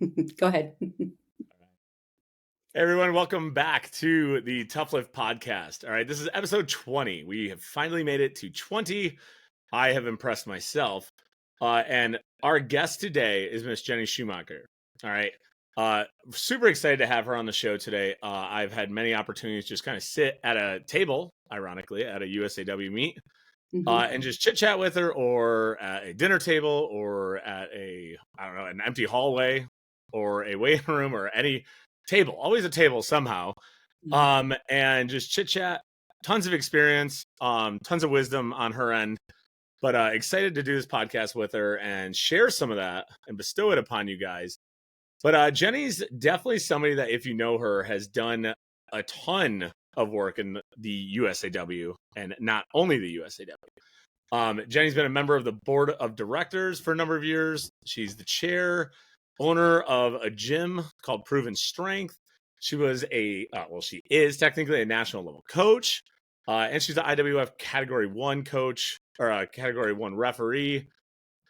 Go ahead. Hey everyone, welcome back to the Tough Lift podcast. All right, this is episode 20. We have finally made it to 20. I have impressed myself. And our guest today is Miss Jenny Schumacher. All right. Super excited to have her on the show today. I've had many opportunities to just kind of sit at a table, ironically, at a USAW meet, and just chit chat with her, or at a dinner table, or at an empty hallway, or a waiting room, or any table, always a table somehow. And just chit chat, tons of experience, tons of wisdom on her end. But excited to do this podcast with her and share some of that and bestow it upon you guys. But Jenny's definitely somebody that, if you know her, has done a ton of work in the USAW, and not only the USAW. Jenny's been a member of the board of directors for a number of years. She's the chair, owner of a gym called Proven Strength. She was she is technically a national level coach, and she's an IWF Category 1 coach, or a Category 1 referee.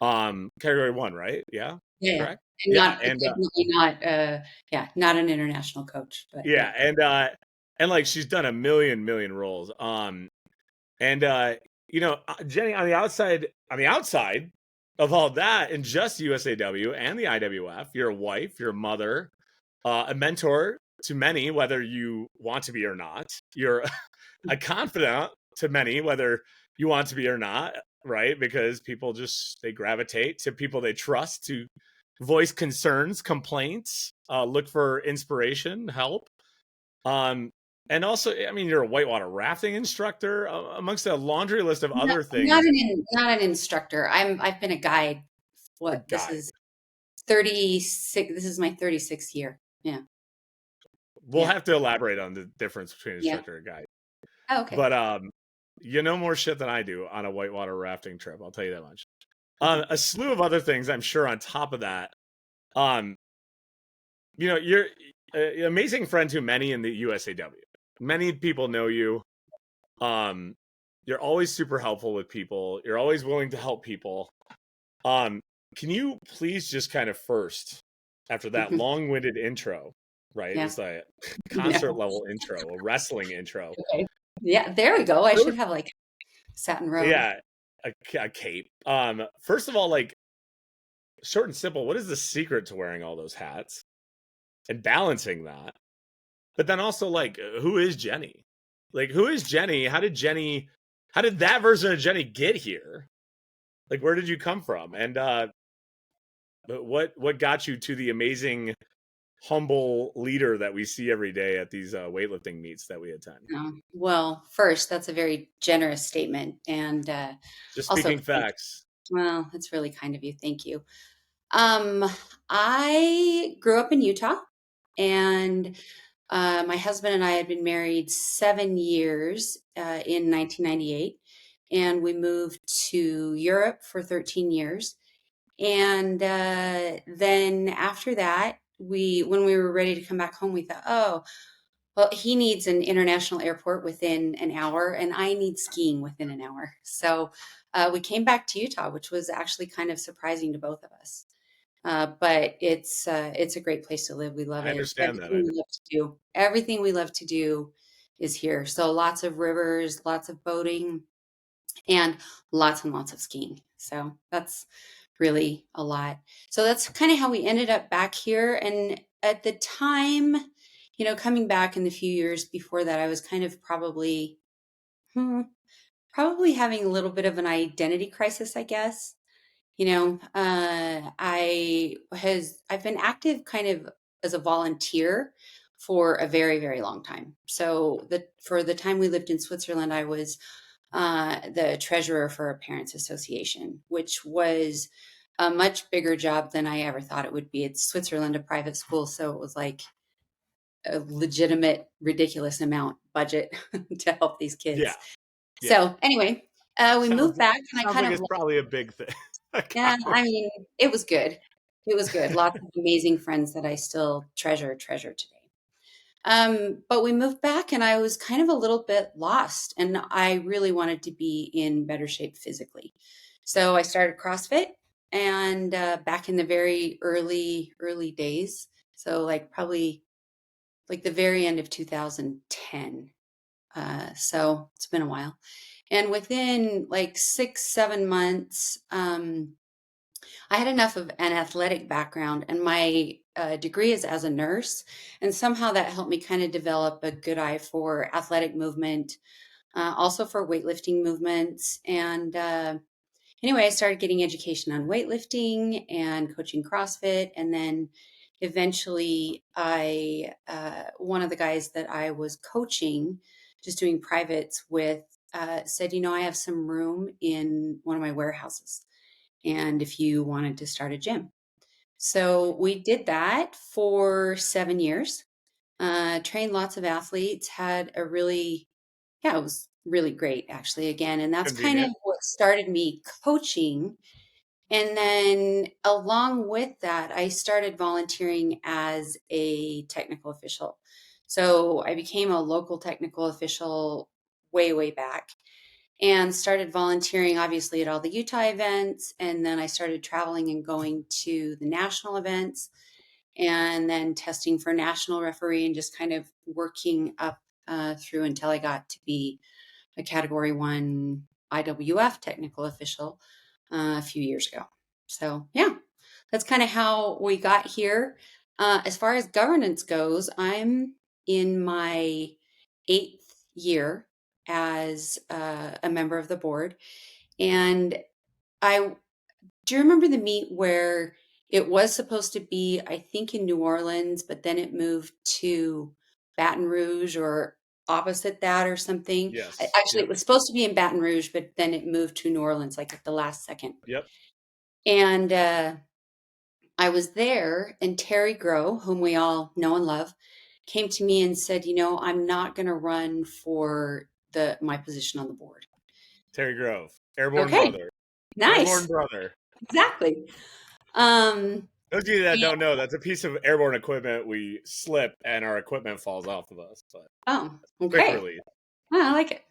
Category 1, right? Yeah, Yeah. correct. And Yeah, not, and definitely not, not an international coach, but yeah, and like she's done a million roles. Jenny, on the outside of all that, and just USAW and the IWF, you're a wife, you're a mother, a mentor to many, whether you want to be or not. You're a confidant to many, whether you want to be or not, right? Because people they gravitate to people they trust to voice concerns, complaints, look for inspiration, help. Um, and also, I mean, you're a whitewater rafting instructor, amongst a laundry list of not, other things. not an instructor. I've been a guide. A This guide. is 36. This is my 36th year. Yeah. We'll Yeah. have to elaborate on the difference between Yeah. instructor and guide. Oh, okay. But you know more shit than I do on a whitewater rafting trip. I'll tell you that much. A slew of other things, I'm sure, on top of that. You're an amazing friend to many in the USAW. Many people know you. You're always super helpful with people. You're always willing to help people. Can you please just kind of first, after that long-winded intro, right? Yeah. It's like a concert No. level intro, a wrestling intro. Okay. Yeah. There we go. I should have like satin robe. Yeah, a cape. First of all, like, short and simple, what is the secret to wearing all those hats and balancing that? But then also, like, who is Jenny? Like, who is Jenny? How did that version of Jenny get here? Like, where did you come from? And what got you to the amazing, humble leader that we see every day at these weightlifting meets that we attend? Well, first, that's a very generous statement. And Just also, speaking facts. well, it's really kind of you. Thank you. Um, I grew up in Utah, and my husband and I had been married 7 years in 1998, and we moved to Europe for 13 years. And then after that, when we were ready to come back home, we thought, oh, well, he needs an international airport within an hour, and I need skiing within an hour. So we came back to Utah, which was actually kind of surprising to both of us. But it's a great place to live. We love I it. understand that. Everything we love to do is here. So lots of rivers, lots of boating, and lots of skiing. So that's really a lot. So that's kind of how we ended up back here. And at the time, coming back in the few years before that, I was kind of probably having a little bit of an identity crisis, I guess. I've been active kind of as a volunteer for a very, very long time. So for the time we lived in Switzerland, I was the treasurer for a parents association, which was a much bigger job than I ever thought it would be. It's Switzerland, a private school, so it was like a legitimate, ridiculous amount budget to help these Yeah, kids. yeah. So anyway, we moved back, and I Sounds kind like of, it's probably a big thing. yeah, I mean, it was good. It was good. Lots of amazing friends that I still treasure today. But we moved back, and I was kind of a little bit lost, and I really wanted to be in better shape physically. So I started CrossFit, and back in the very early days. So like probably like the very end of 2010. So it's been a while. And within like 6, 7 months, I had enough of an athletic background, and my degree is as a nurse. And somehow that helped me kind of develop a good eye for athletic movement, also for weightlifting movements. And anyway, I started getting education on weightlifting and coaching CrossFit. And then eventually, one of the guys that I was coaching, just doing privates with, said, I have some room in one of my warehouses. And if you wanted to start a gym. So we did that for 7 years, trained lots of athletes, had a really, yeah, it was really great actually again. And that's kind of Convenient. what started me coaching. And then along with that, I started volunteering as a technical official. So I became a local technical official way back and started volunteering obviously at all the Utah events. And then I started traveling and going to the national events and then testing for national referee and just kind of working up through until I got to be a category one IWF technical official a few years ago. So, yeah, that's kind of how we got here. As far as governance goes, I'm in my 8th year as a member of the board. And I do you remember the meet where it was supposed to be, I think, in New Orleans, but then it moved to Baton Rouge or opposite that or something? Yes. Actually, Yep. it was supposed to be in Baton Rouge, but then it moved to New Orleans, like at the last second. Yep. And I was there, and Terry Grow, whom we all know and love, came to me and said, I'm not going to run for my position on the board. Terry Grove, Airborne Okay, brother. Airborne nice. brother. Exactly. Um, Those of you that and, don't know, that's a piece of airborne equipment. We slip and our equipment falls off of us. But oh, quick okay. release. Oh, I like it.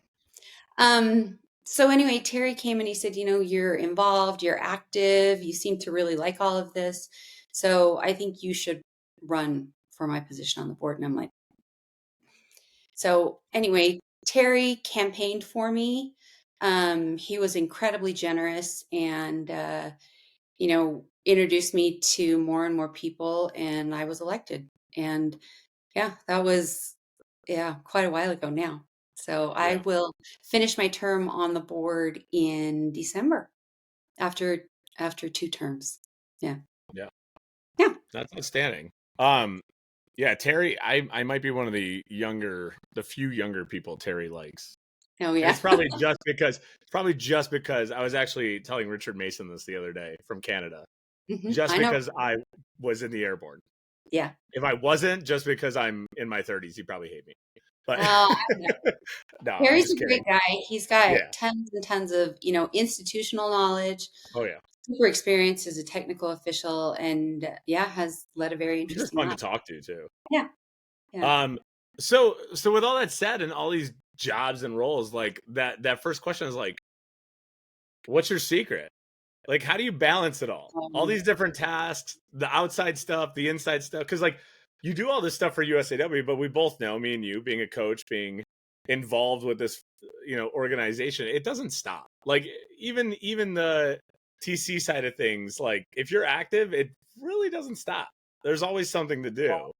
So anyway, Terry came and he said, you're involved, you're active, you seem to really like all of this. So I think you should run for my position on the board. And I'm like, so anyway, Terry campaigned for me. He was incredibly generous and, introduced me to more and more people, and I was elected. And yeah, that was, yeah, quite a while ago now. So I Yeah. will finish my term on the board in December after after 2 terms. Yeah. Yeah. Yeah. That's outstanding. Um, yeah, Terry, I might be one of the few younger people Terry likes. Oh And yeah. it's probably just because I was actually telling Richard Mason this the other day from Canada. Just I know. because I was in the airborne. Yeah. If I wasn't, just because I'm in my 30s, he'd probably hate me. But Well, I don't know. no, I'm Terry's just a great kidding. guy. He's got Yeah. tons and tons of, institutional knowledge, Oh yeah. super experienced as a technical official, and yeah, has led a very He's just interesting fun to life. talk to too. Yeah. Yeah. Um so with all that said and all these jobs and roles, like that first question is like, what's your secret? Like, how do you balance it all? All Um, these different tasks, the outside stuff, the inside stuff. Because, like, you do all this stuff for USAW, but we both know, me and you, being a coach, being involved with this, organization, it doesn't stop. Like, even the TC side of things, like, if you're active, it really doesn't stop. There's always something to do.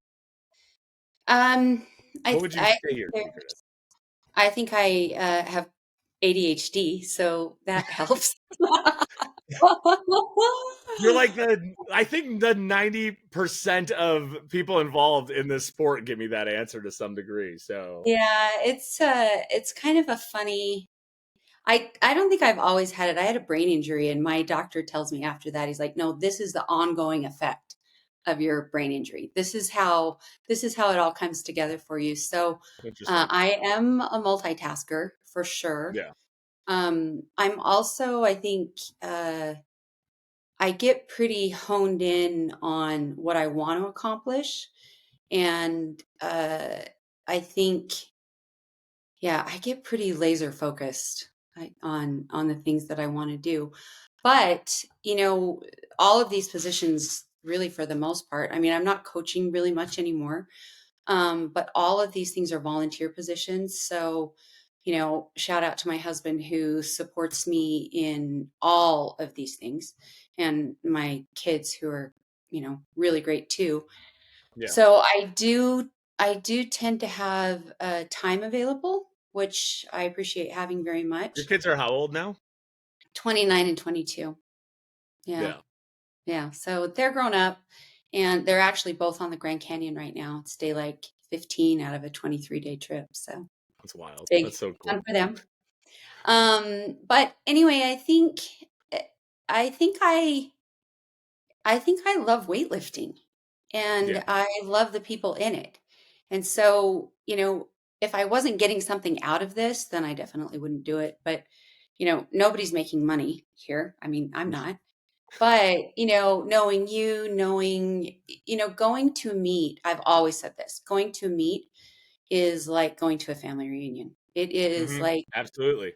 um, What I would you I say your secret is? I think I have ADHD, so that helps. You're like I think the 90% of people involved in this sport give me that answer to some degree. So Yeah, it's kind of a funny. I don't think I've always had it. I had a brain injury, and my doctor tells me after that, he's like, "No, this is the ongoing effect of your brain injury. This is how it all comes together for you." So, interesting. I am a multitasker for sure. Yeah. I'm also, I think, I get pretty honed in on what I want to accomplish. And I think, yeah, I get pretty laser focused on the things that I want to do. But, all of these positions really for the most part, I mean, I'm not coaching really much anymore. But all of these things are volunteer positions. So, shout out to my husband who supports me in all of these things and my kids who are, really great too. Yeah. So I do tend to have time available, which I appreciate having very Your much. kids are how old now? 29 and 22. Yeah. Yeah. Yeah. So they're grown up and they're actually both on the Grand Canyon right now. It's day like 15 out of a 23-day trip. So That's wild. big That's so cool. fun for them. But anyway, eh, I think I think I love weightlifting Yeah. and I love the people in it. And so, if I wasn't getting something out of this, then I definitely wouldn't do it. But, nobody's making money here. I mean, I'm not. But, knowing going to a meet, I've always said this, going to a meet is like going to a family reunion. It is Hmm. like, Absolutely.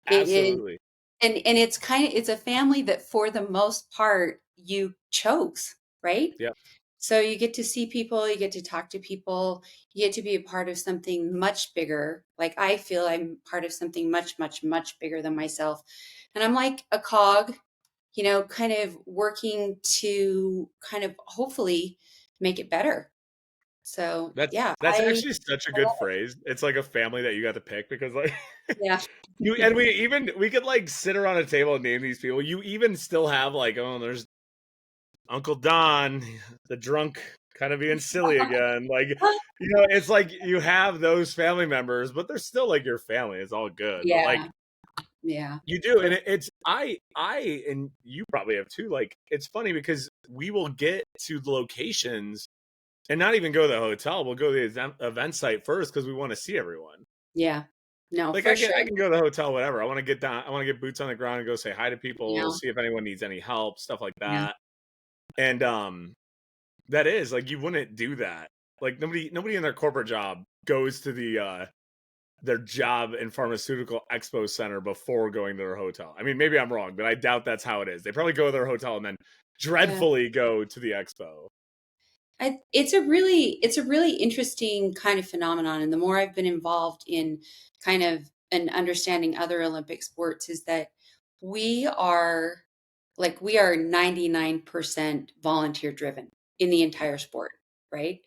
it is, Absolutely. and it's a family that for the most part you chose, right? Yep. So you get to see people, you get to talk to people, you get to be a part of something much bigger. Like I feel I'm part of something much, much, much bigger than myself. And I'm like a cog, kind of working to kind of hopefully make it better. So yeah, That's I actually such a I good love it. phrase. It's like a family that you got to pick because like Yeah. we could like sit around a table and name these people. You even still have like, oh, there's Uncle Don, the drunk kind of being silly again. Like, it's like you have those family members, but they're still like your family. It's all good. But like Yeah. Yeah. you do, and For it's I and you probably have too. Like it's funny because we will get to the locations and not even go to the hotel. We'll go to the event site first because we want to see everyone. yeah. No, Like for sure. I can go to the hotel, whatever. I want to get down. I want to get boots on the ground and go say hi to people, Yeah. see if anyone needs any help, stuff like Yeah. that. And that is like you wouldn't do that. Like nobody in their corporate job goes to their job in pharmaceutical expo center before going to their hotel. I mean, maybe I'm wrong, but I doubt that's how it is. They probably go to their hotel and then Yeah. dreadfully go to the expo. It's a really interesting kind of phenomenon, and the more I've been involved in kind of and understanding other Olympic sports is that we are we are 99% volunteer driven in the entire sport, right?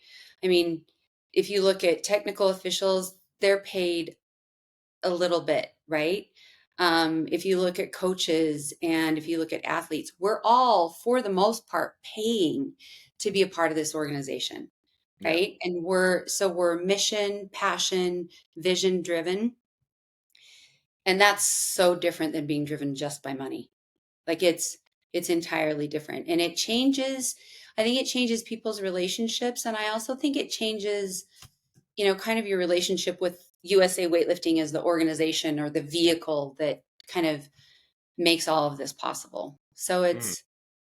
I mean, if you look at technical officials, they're paid a little bit, right? If you look at coaches and if you look at athletes, we're all, for the most part, paying to be a part of this organization, Yeah. right? And we're mission, passion, vision driven, and that's so different than being driven just by money. Like it's entirely different, and it changes. I think it changes people's relationships, and I also think it changes kind of your relationship with USA Weightlifting as the organization or the vehicle that kind of makes all of this possible. So Mhm.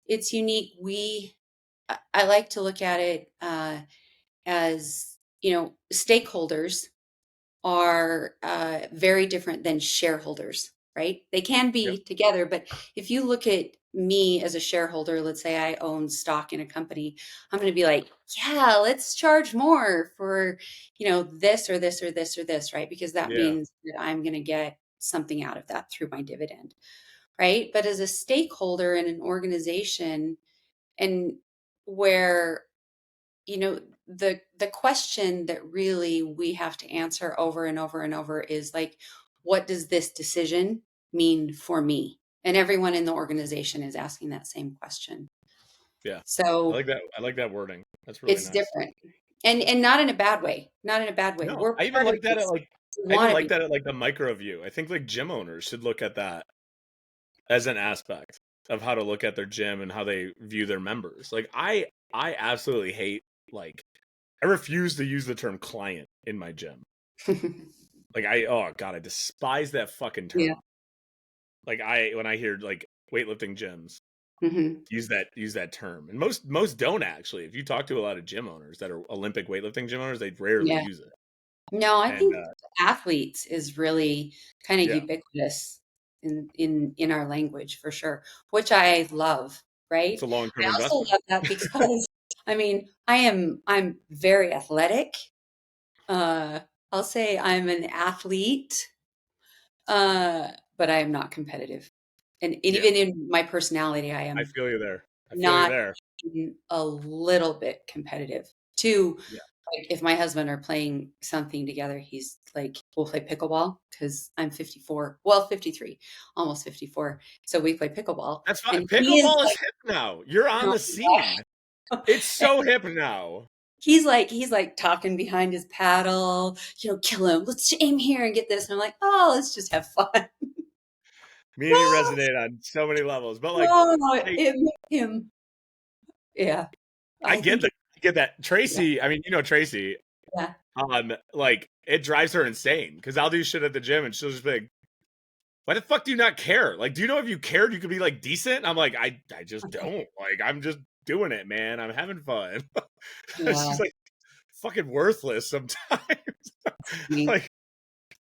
it's unique. I like to look at it as stakeholders are very different than shareholders, right? They can Yep. be together, but if you look at me as a shareholder, let's say I own stock in a company, I'm going to be like, yeah, let's charge more for, this or this or this or this, right? Because that Yeah. means that I'm going to get something out of that through my dividend, right? But as a stakeholder in an organization and where the question that really we have to answer over and over and over is like, what does this decision mean for me? And everyone in the organization is asking that same question. Yeah. I So like that. I like that wording. That's really it's nice. different, and not in a bad way, not in a bad way. No, We're I even part of like that at this. like We I even want to like be. that at like the micro view. I think like gym owners should look at that as an aspect of how to look at their gym and how they view their members. Like I absolutely hate like I refuse to use the term client in my gym. Like oh god, I despise that fucking Yeah. term. Like I when I hear like weightlifting gyms Hmm. use that term. And most don't actually. If you talk to a lot of gym owners that are Olympic weightlifting gym owners, they rarely Yeah. use it. No, I And think athletes is really kind of yeah. ubiquitous. in our language for sure, which I love, It's right? a long-term I also investment. love that because I mean, I'm very athletic. Uh, I'll say I'm an athlete, uh, but I am not competitive. And Yeah, even in my personality, I I am feel you there. I feel you not there. even a little bit competitive. To Yeah. like if my husband are playing something together, he's like, we'll play pickleball because I'm 54, well, 53, almost 54. So we play pickleball. That's fine. And he is Pickleball is like, hip now. You're on oh the my scene. It's God. so hip now. He's like talking behind his paddle, kill him. Let's aim here and get this. And I'm like, oh, let's just have fun. Me and you resonate on so many levels. But like Oh, I it made him, yeah. I I get think that. it, I get that. yeah, Tracy, I mean, you know Tracy. yeah. Like it drives her insane because I'll do shit at the gym and she'll just be like, why the fuck do you not care? Like, do you know if you cared you could be like decent? I'm like, I just don't. Like, I'm just doing it, man. I'm having fun. Yeah. She's like fucking worthless sometimes. Me. Like,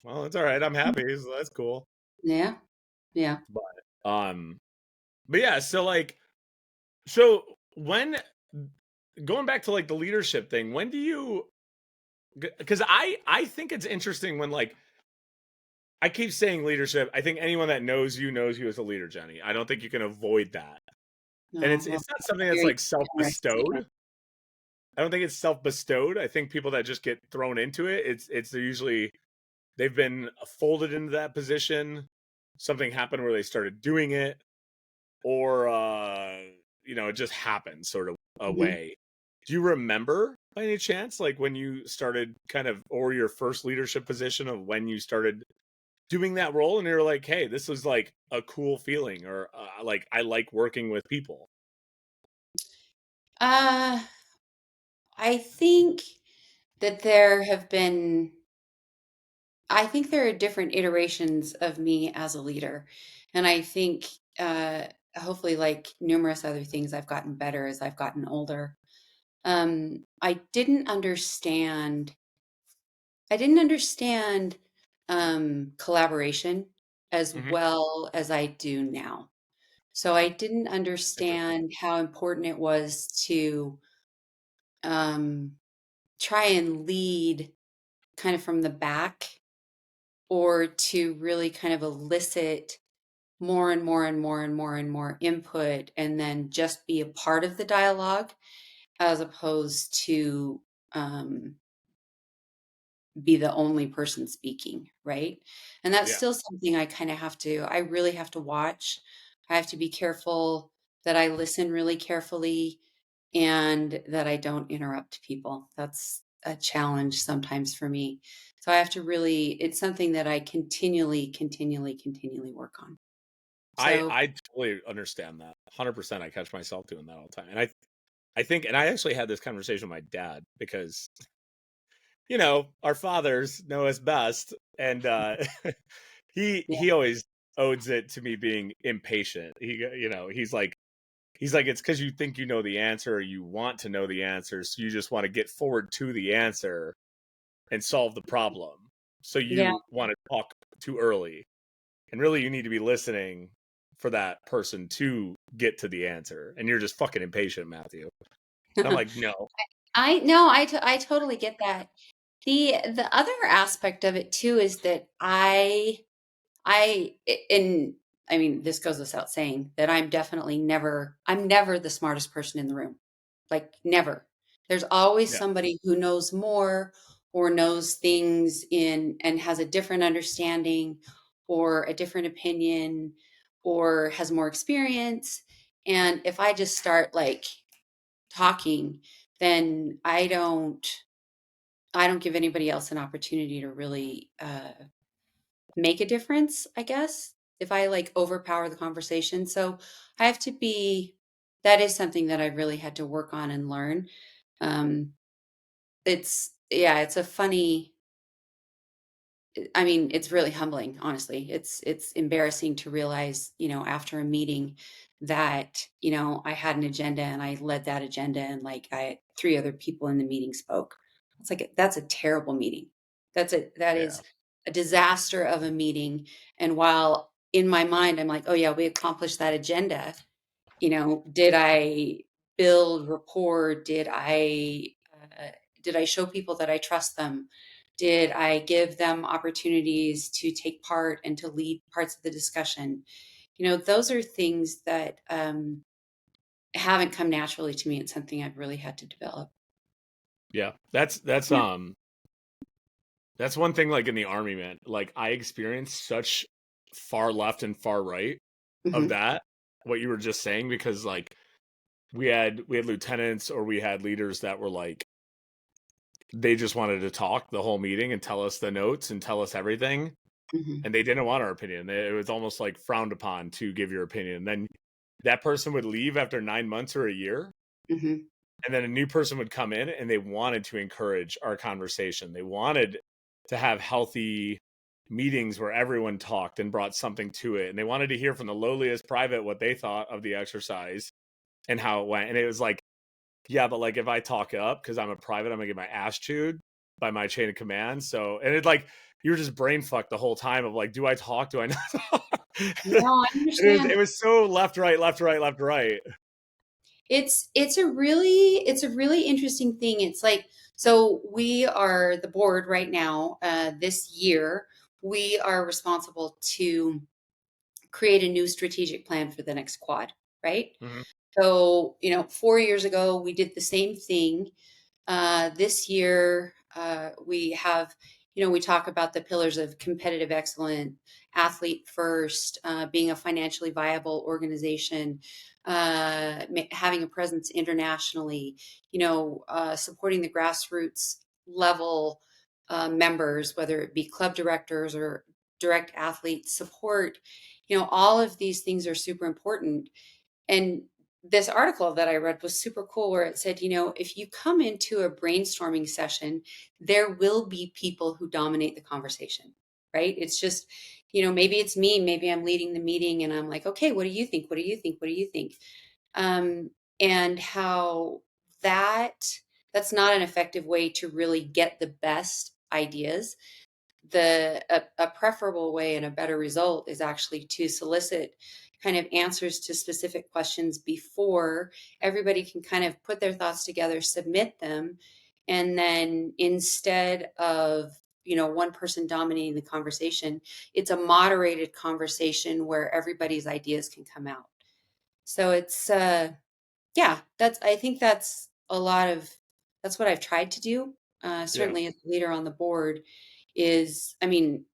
well, it's all right. I'm happy, so that's cool. Yeah. Yeah. But but yeah, so like so when going back to like the leadership thing, when do you because I think it's interesting when like I keep saying leadership. I think anyone that knows you as a leader, Jenny. I don't think you can avoid that. And No, well, it's not something that's very like generous. Yeah. self-bestowed. I don't think it's self-bestowed. I think people that just get thrown into it, it's usually they've been folded into that position. Something happened where they started doing it, or it just happened sort of a Mhm. way. Do you remember by any chance, like when you started kind of, or your first leadership position of when you started doing that role, and you're like, hey, this was like a cool feeling, or like I like working with people. Uh, I think that there have been, I think there are different iterations of me as a leader. And I think, hopefully, like numerous other things, I've gotten better as I've gotten older. I didn't understand, collaboration as Hmm. well as I do now. So I didn't Interesting. understand how important it was to um, try and lead kind of from the back or to really kind of elicit more and more and more and more and more input and then just be a part of the dialogue as opposed to um, be the only person speaking, right? And that's Yeah. still something I really have to watch. I have to be careful that I listen really carefully and that I don't interrupt people. That's a challenge sometimes for me. So I have to really, it's something that I continually, continually, continually work on. So, I totally understand that. 100%. I catch myself doing that all the time. And I think, and I actually had this conversation with my dad because, our fathers know us best. And yeah, he always owes it to me being impatient. He's like, it's because you think you know the answer or you want to know the answer. So you just want to get forward to the answer and solve the problem. So yeah. you want to talk too early. And really, you need to be listening for that person to get to the answer. And you're just fucking impatient, Matthew. And I'm like, no. I no, I totally get that. The other aspect of it too is that and I mean, this goes without saying that I'm never the smartest person in the room. Like never. There's always Yeah. somebody who knows more or knows things in and has a different understanding or a different opinion or has more experience. And if I just start like talking, then I don't give anybody else an opportunity to really make a difference, I guess, if I like overpower the conversation. So I have to be, that is something that I really had to work on and learn. Um, yeah, it's a funny, I mean, it's really humbling, honestly. It's embarrassing to realize, after a meeting that, I had an agenda and I led that agenda and like I three other people in the meeting spoke. It's like that's a terrible meeting. That Yeah. is a disaster of a meeting. And while in my mind, I'm like, oh yeah, we accomplished that agenda. Did I build rapport? Did I show people that I trust them? Did I give them opportunities to take part and to lead parts of the discussion? Those are things that haven't come naturally to me. It's something I've really had to develop. Yeah. That's one thing, like in the army, man. Like I experienced such far left and far right of Hmm. that, what you were just saying, because like we had lieutenants or we had leaders that were like they just wanted to talk the whole meeting and tell us the notes and tell us everything. Hmm. And they didn't want our opinion. It was almost like frowned upon to give your opinion. And then that person would leave after 9 months or a year. Hmm. And then a new person would come in and they wanted to encourage our conversation. They wanted to have healthy meetings where everyone talked and brought something to it. And they wanted to hear from the lowliest private what they thought of the exercise and how it went. And it was like, yeah, but like if I talk up because I'm a private, I'm gonna get my ass chewed by my chain of command. So, and it like you were just brain fucked the whole time of like, do I talk? Do I not talk? No, I And understand. it was so left, right, left, right, left, right. It's a really interesting thing. It's like, so we are the board right now, this year, we are responsible to create a new strategic plan for the next quad, right? Mm-hmm. So, 4 years ago, we did the same thing. This year, we talk about the pillars of competitive excellence, athlete first, being a financially viable organization, having a presence internationally, supporting the grassroots level members, whether it be club directors or direct athlete support. All of these things are super important. And this article that I read was super cool where it said, if you come into a brainstorming session, there will be people who dominate the conversation, right? It's just, maybe it's me, maybe I'm leading the meeting and I'm like, okay, what do you think? What do you think? What do you think? Um, and how that that's not an effective way to really get the best ideas. A preferable way and a better result is actually to solicit kind of answers to specific questions before everybody can kind of put their thoughts together, submit them, and then instead of one person dominating the conversation, it's a moderated conversation where everybody's ideas can come out. So it's yeah, I think that's what I've tried to do. Yeah. Certainly as a leader on the board I mean,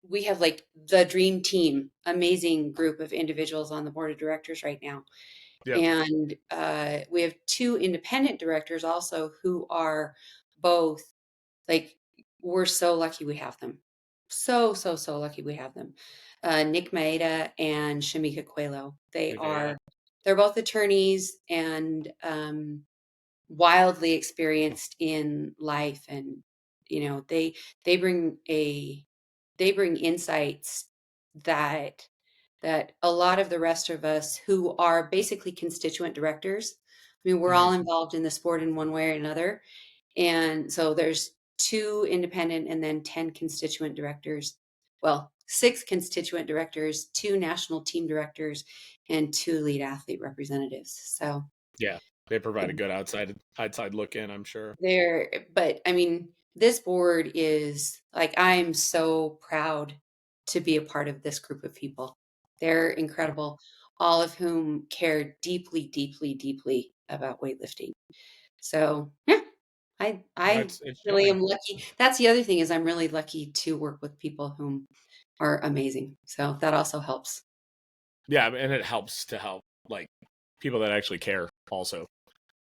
we have like the dream team, amazing group of individuals on the board of directors right now. Yeah. And we have two independent directors also who are both like, we're so lucky we have them. So, so, so lucky we have them. Nick Maeda and Shamika Coelho. Okay. Yeah. They're both attorneys and wildly experienced in life, and they bring insights that a lot of the rest of us who are basically constituent directors. I mean, we're Mm-hmm. all involved in the sport in one way or another. And so there's two independent and then 10 constituent directors. Well, six constituent directors, two national team directors, and two lead athlete representatives. So Yeah. They provide a good outside look in, I'm sure. but I mean, this board is like, I'm so proud to be a part of this group of people. They're Yeah. incredible, all of whom care deeply, deeply, deeply about weightlifting. So yeah, No, I it's really showing. am lucky. That's the other thing, is I'm really lucky to work with people whom are amazing. So that also helps. Yeah, and it helps to help like people that actually care also.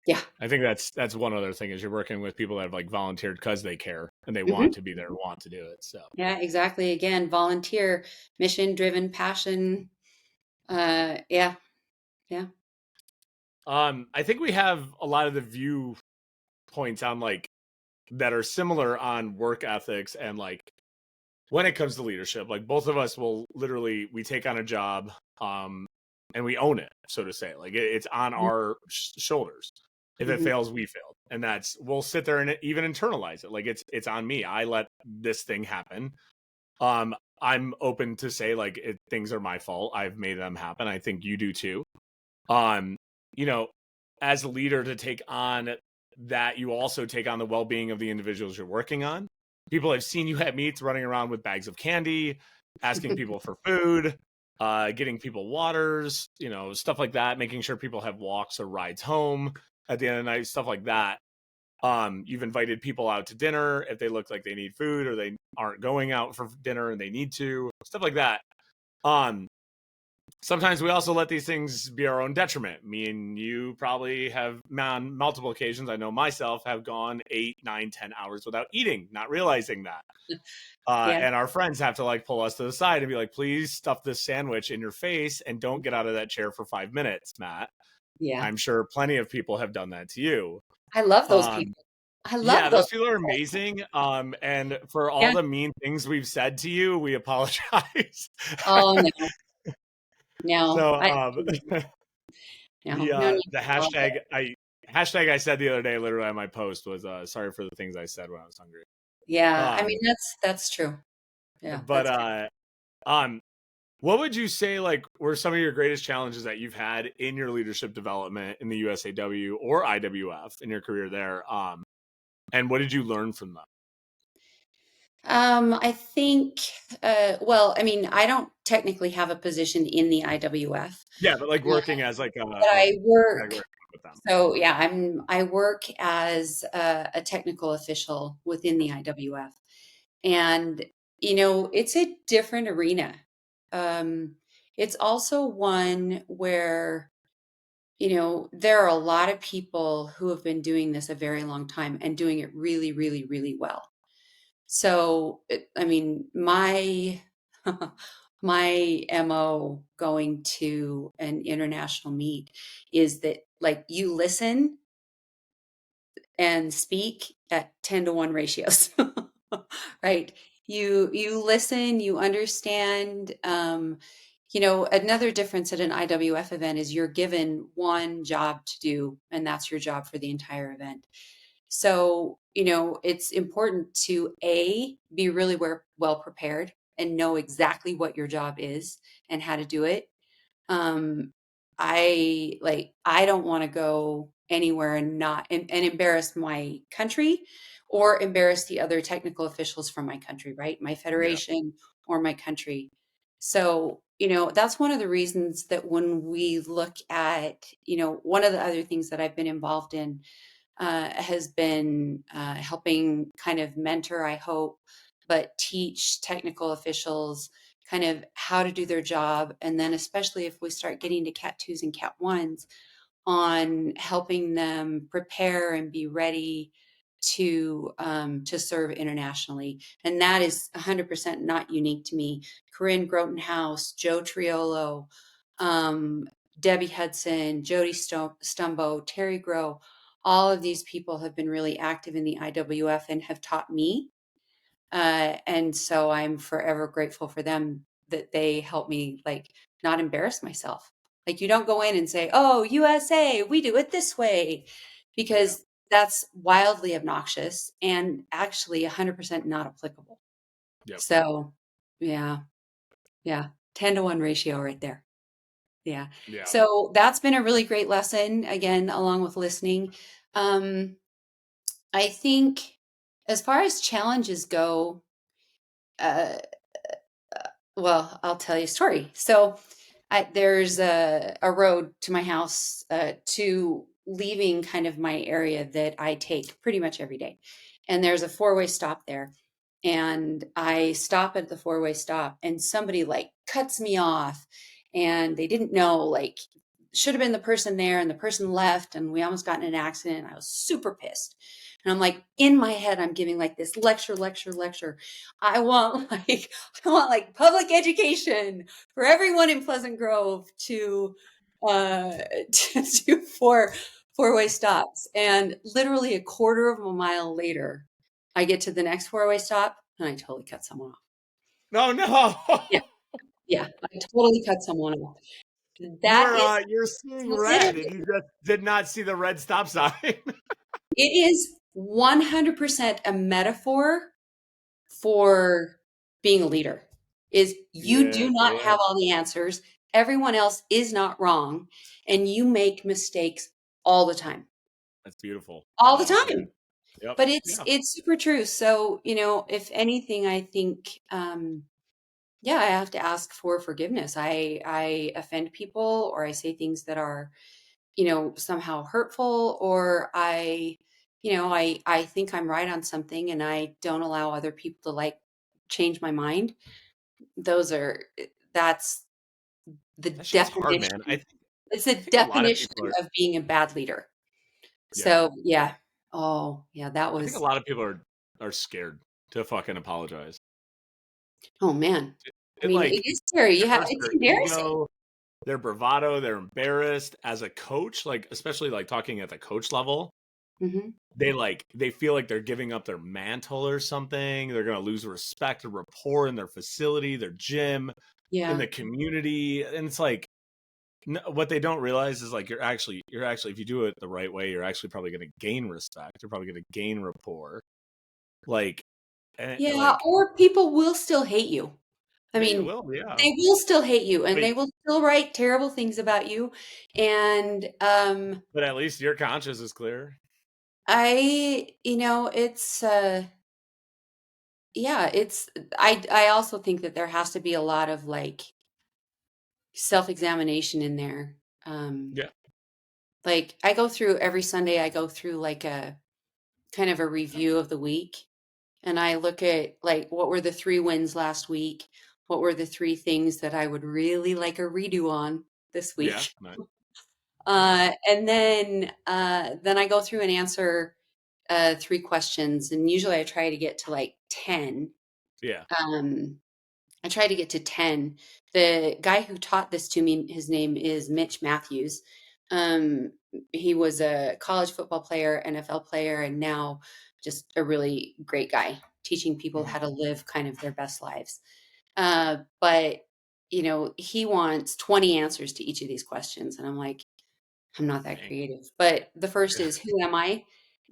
Yeah. I think that's one other thing is you're working with people that have like volunteered because they care and they want Hmm. to be there, want to do it. So Yeah, exactly. Again, volunteer, mission driven passion. Yeah, yeah. I think we have a lot of the viewpoints on like that are similar on work ethics and like when it comes to leadership. Like both of us will literally we take on a job um and we own it, so to say. Like it's on our shoulders. If it Mhm. fails, we failed. And that's we'll sit there and even internalize it. Like it's on me. I let this thing happen. I'm open to say like things are my fault. I've made them happen. I think you do too. Um, you know, as a leader to take on that, you also take on the well-being of the individuals you're working on. People have seen you at meets running around with bags of candy, asking people for food, getting people waters, stuff like that, making sure people have walks or rides home at the end of the night, stuff like that. You've invited people out to dinner if they look like they need food or they aren't going out for dinner and they need to, stuff like that. Um, Sometimes we also let these things be our own detriment. Me and you probably have on multiple occasions, I know myself, have gone 8, 9, 10 hours without eating, not realizing that. Yeah. And our friends have to like pull us to the side and be like, please stuff this sandwich in your face and don't get out of that chair for 5 minutes, Matt. Yeah. I'm sure plenty of people have done that to you. I love those Um, people. I yeah, love those those people are people. amazing. And for all Yeah. the mean things we've said to you, we apologize. Oh no, no, So I no, no need the to apologize. hashtag I said the other day, literally on my post, was sorry for the things I said when I was hungry. Yeah, I Um, mean that's true. Yeah, but that's true. um, what would you say like were some of your greatest challenges that you've had in your leadership development in the USAW or IWF in your career there? And what did you learn from them? I think, well, I mean, I don't technically have a position in the IWF, Yeah, but like uh, working as like but I like work. working with them. So yeah, I work as a technical official within the IWF, and it's a different arena. Um, it's also one where there are a lot of people who have been doing this a very long time and doing it really, really, really well. So, I mean, my MO going to an international meet is that like you listen and speak at 10-to-1 ratios. Right? You listen, you understand. Another difference at an IWF event is you're given one job to do, and that's your job for the entire event. So, it's important to be really well prepared and know exactly what your job is and how to do it. Um, I don't want to go anywhere and not and embarrass my country or embarrass the other technical officials from my country, right? My Yeah, federation or my country. So, that's one of the reasons that when we look at, one of the other things that I've been involved in has been helping kind of mentor, I hope, but teach technical officials kind of how to do their job. And then, especially if we start getting to Cat 2s and Cat 1s, on helping them prepare and be ready to serve internationally. And that is 100% not unique to me. Corinne Grotenhouse, Joe Triolo, um, Debbie Hudson, Jody Stumbo, Terry Grow, all of these people have been really active in the IWF and have taught me. And so I'm forever grateful for them that they help me like not embarrass myself. Like you don't go in and say, "Oh, USA, we do it this way," yeah, because that's wildly obnoxious and actually 100% not applicable. yep, So, yeah, yeah, 10-to-1 ratio right there. Yeah. yeah. So that's been a really great lesson, again, along with listening. Um, I think as far as challenges go, uh, well, I'll tell you a story. So there's a road to my house to leaving kind of my area that I take pretty much every day. And there's a four-way stop there. And I stop at the four-way stop and somebody like cuts me off and they didn't know, like, should have been the person there and the person left and we almost got in an accident. I was super pissed. And I'm like, in my head, I'm giving like this lecture, lecture, lecture. I want like I want like public education for everyone in Pleasant Grove to to do four-way stops. And literally a quarter of a mile later, I get to the next four-way stop and I totally cut someone off. No, Yeah, no. yeah, I totally cut someone off. That is You're seeing red and literally, you just did not see the red stop sign. it is 100% a metaphor for being a leader. is you Yeah, do not yeah. have all the answers. Everyone else is not wrong, and you make mistakes all the time. That's beautiful. All the No, yeah. time. Yep. But Yeah. it's super true. So, if anything, I think yeah, I have to ask for forgiveness. I offend people, or I say things that are, somehow hurtful, or I think I'm right on something and I don't allow other people to like change my mind. Those are that's the That shit's hard, man. definition. It's I the think a lot of definition people are of being a bad leader. yeah. So, yeah. Oh, yeah, that I think a was lot of people are scared to fucking apologize. oh man. I It mean, it like is scary. it hurts It's their embarrassing. ego, their bravado, they're embarrassed as a coach, like especially like talking at the coach level. Mhm. They feel like they're giving up their mantle or something. They're gonna lose respect or rapport in their facility, their gym, in Yeah. the community. And it's like what they don't realize is like you're actually if you do it the right way, you're actually probably gonna gain respect. You're probably gonna gain rapport. Like Yeah, like or people will still hate you. I they mean, will, yeah. they will still hate you, and But they will still write terrible things about you, and, but at least your conscience is clear. it's, yeah, I also think that there has to be a lot of, like, self-examination in there. Yeah. Like, I go through every Sunday, I go through, like, a kind of a review of the week, and I look at, like, what were the 3 wins last week? What were the 3 things that I would really like a redo on this Yeah. week? Nice. Yeah. And then I go through and answer, 3 questions, and usually I try to get to, like, 10. Yeah. Um, I try to get to 10. The guy who taught this to me, his name is Mitch Matthews. Um, he was a college football player, NFL player, and now just a really great guy teaching people Mhm. how to live kind of their best lives. But, he wants 20 answers to each of these questions. And I'm like, I'm not that Dang. creative. But the first Yeah. is, who am I?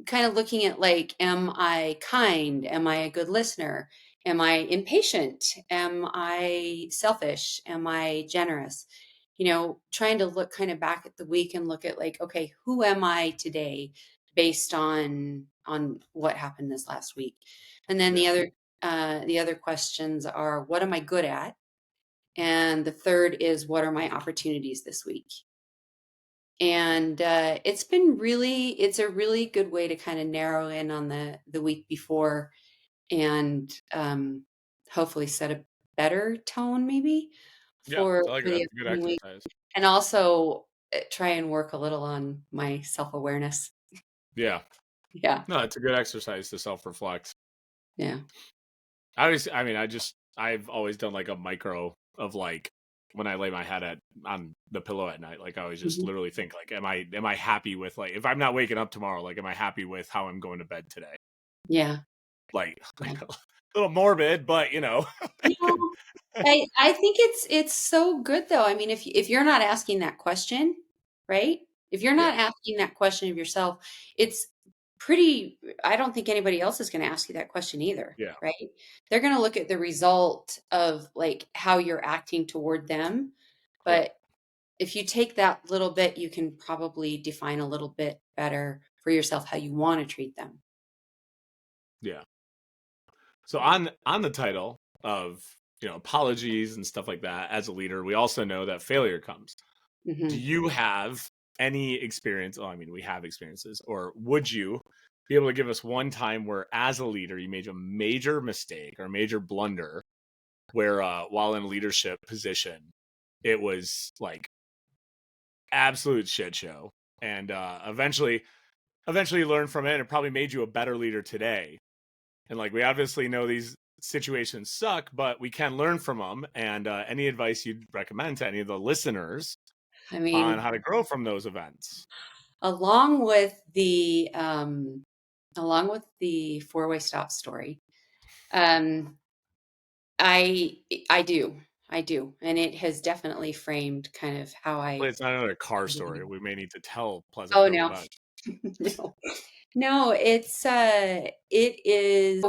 Kind of looking at, like, am I kind? Am I a good listener? Am I impatient? Am I selfish? Am I generous? Trying to look kind of back at the week and look at, like, okay, who am I today based on what happened this last week? And then Yeah. the other questions are, what am I good at? And the third is, what are my opportunities this week? And it's a really good way to kind of narrow in on the week before, and hopefully set a better tone maybe Yeah. I like for it. the That's a good upcoming week, exercise. and also try and work a little on my self-awareness. Yeah. Yeah. No, it's a good exercise to self-reflect. Yeah. I've always done like a micro of like when I lay my head on the pillow at night, like I always just Mhm. literally think like, am I happy with like if I'm not waking up tomorrow, like am I happy with how I'm going to bed today? Yeah. Like Yeah. a little morbid, but No, I think it's so good though. I mean, if you're not asking that question, right? If you're yeah, not asking that question of yourself, it's pretty I don't think anybody else is going to ask you that question either, yeah, right? They're going to look at the result of, like, how you're acting toward them. yep, But if you take that little bit, you can probably define a little bit better for yourself how you want to treat them. yeah. So Yeah. on the title of apologies and stuff like that, as a leader, we also know that failure comes. Do Mhm. you have any experience? Oh, I mean, we have experiences, or would you be able to give us one time where, as a leader, you made a major mistake or a major blunder where, while in a leadership position, it was like absolute shit show, and eventually you learned from it, and it probably made you a better leader today. And like we obviously know these situations suck, but we can learn from them. And any advice you'd recommend to any of the listeners I on mean, how to grow from those events? along with the four-way stop story, um, I I do. I do, and it has definitely framed kind of how Hopefully, I it's not another car story. We may need to tell Pleasant Oh, Grove no. about it. No. No, it is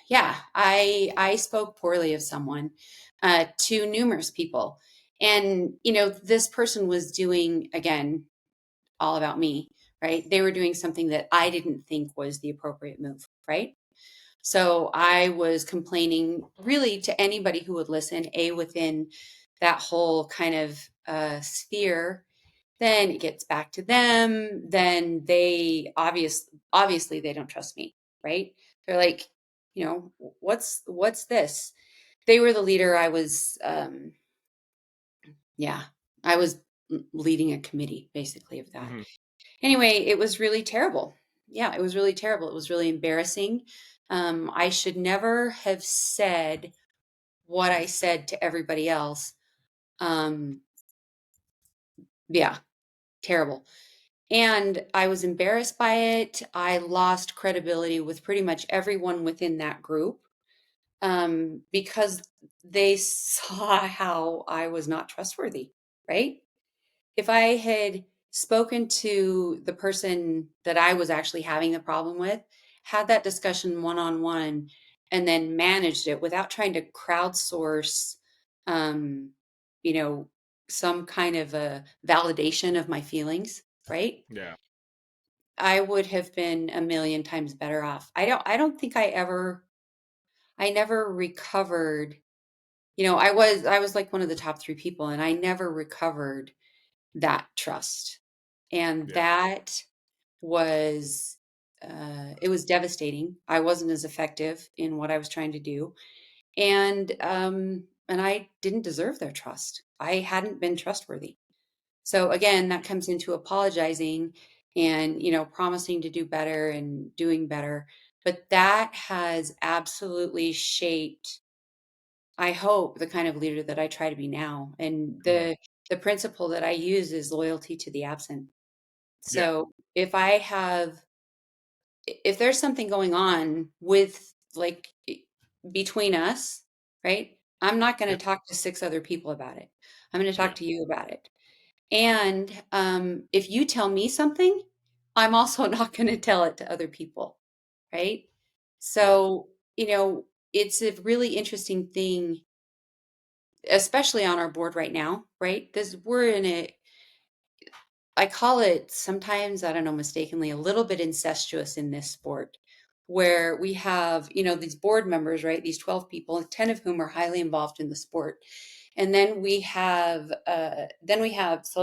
yeah, I spoke poorly of someone, to numerous people. And, this person was doing, again, all about me, right? They were doing something that I didn't think was the appropriate move, right? So I was complaining really to anybody who would listen, within that whole kind of sphere. Then it gets back to them. Then they obviously they don't trust me, right? They're like, what's this? They were the leader. Yeah, I was leading a committee basically of that. Hmm. Anyway, it was really terrible. Yeah, it was really terrible. It was really embarrassing. I should never have said what I said to everybody else. Um, yeah, terrible. And I was embarrassed by it. I lost credibility with pretty much everyone within that group, because they saw how I was not trustworthy, right? If I had spoken to the person that I was actually having the problem with, had that discussion one on one, and then managed it without trying to crowdsource, um, you know, some kind of a validation of my feelings, right? Yeah. I would have been a million times better off. I don't think I never recovered. I was like one of the top 3 people, and I never recovered that trust. And Yeah. that was it was devastating. I wasn't as effective in what I was trying to do. And I didn't deserve their trust. I hadn't been trustworthy. So again, that comes into apologizing and, promising to do better and doing better. But that has absolutely shaped, I hope, the kind of leader that I try to be now. And Mm. the principle that I use is loyalty to the absent. Yeah. So if there's something going on with, like, between us, right? I'm not going Yeah. to talk to 6 other people about it. I'm going to talk Yeah. to you about it. And if you tell me something, I'm also not going to tell it to other people, right? Yeah. So, it's a really interesting thing, especially on our board right now, right? Because we're in a, I call it sometimes, I don't know, mistakenly, a little bit incestuous in this sport, where we have, these board members, right? These 12 people, 10 of whom are highly involved in the sport. And then we have, so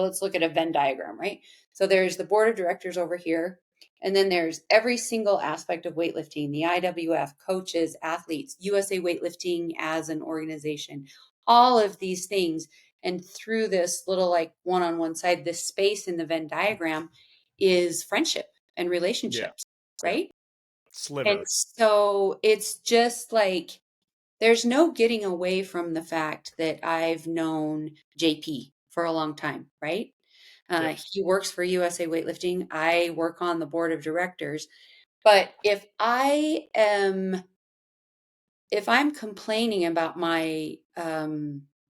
let's look at a Venn diagram, right? So there's the board of directors over here. And then there's every single aspect of weightlifting, the IWF, coaches, athletes, USA Weightlifting as an organization, all of these things. And through this little, like, one-on-one side, this space in the Venn diagram is friendship and Yeah. relationships, Yeah. right? And Sliver. so it's just like there's no getting away from the fact that I've known JP for a long time, right? Yep. He works for USA Weightlifting. I work on the board of directors. But if I'm complaining about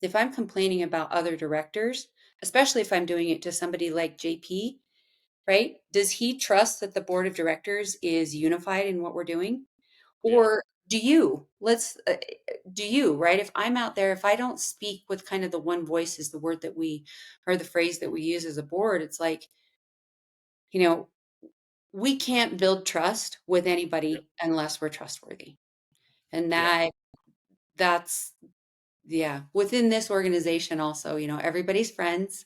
if I'm complaining about other directors, especially if I'm doing it to somebody like JP, right? Does he trust that the board of directors is unified in what we're doing? Yeah. Or do you, right? If I'm out there, if I don't speak with kind of the one voice is the word that we, or the phrase that we use as a board, it's like, you know, we can't build trust with Yep. anybody unless we're trustworthy. And Yeah. that's yeah, within this organization also, everybody's friends.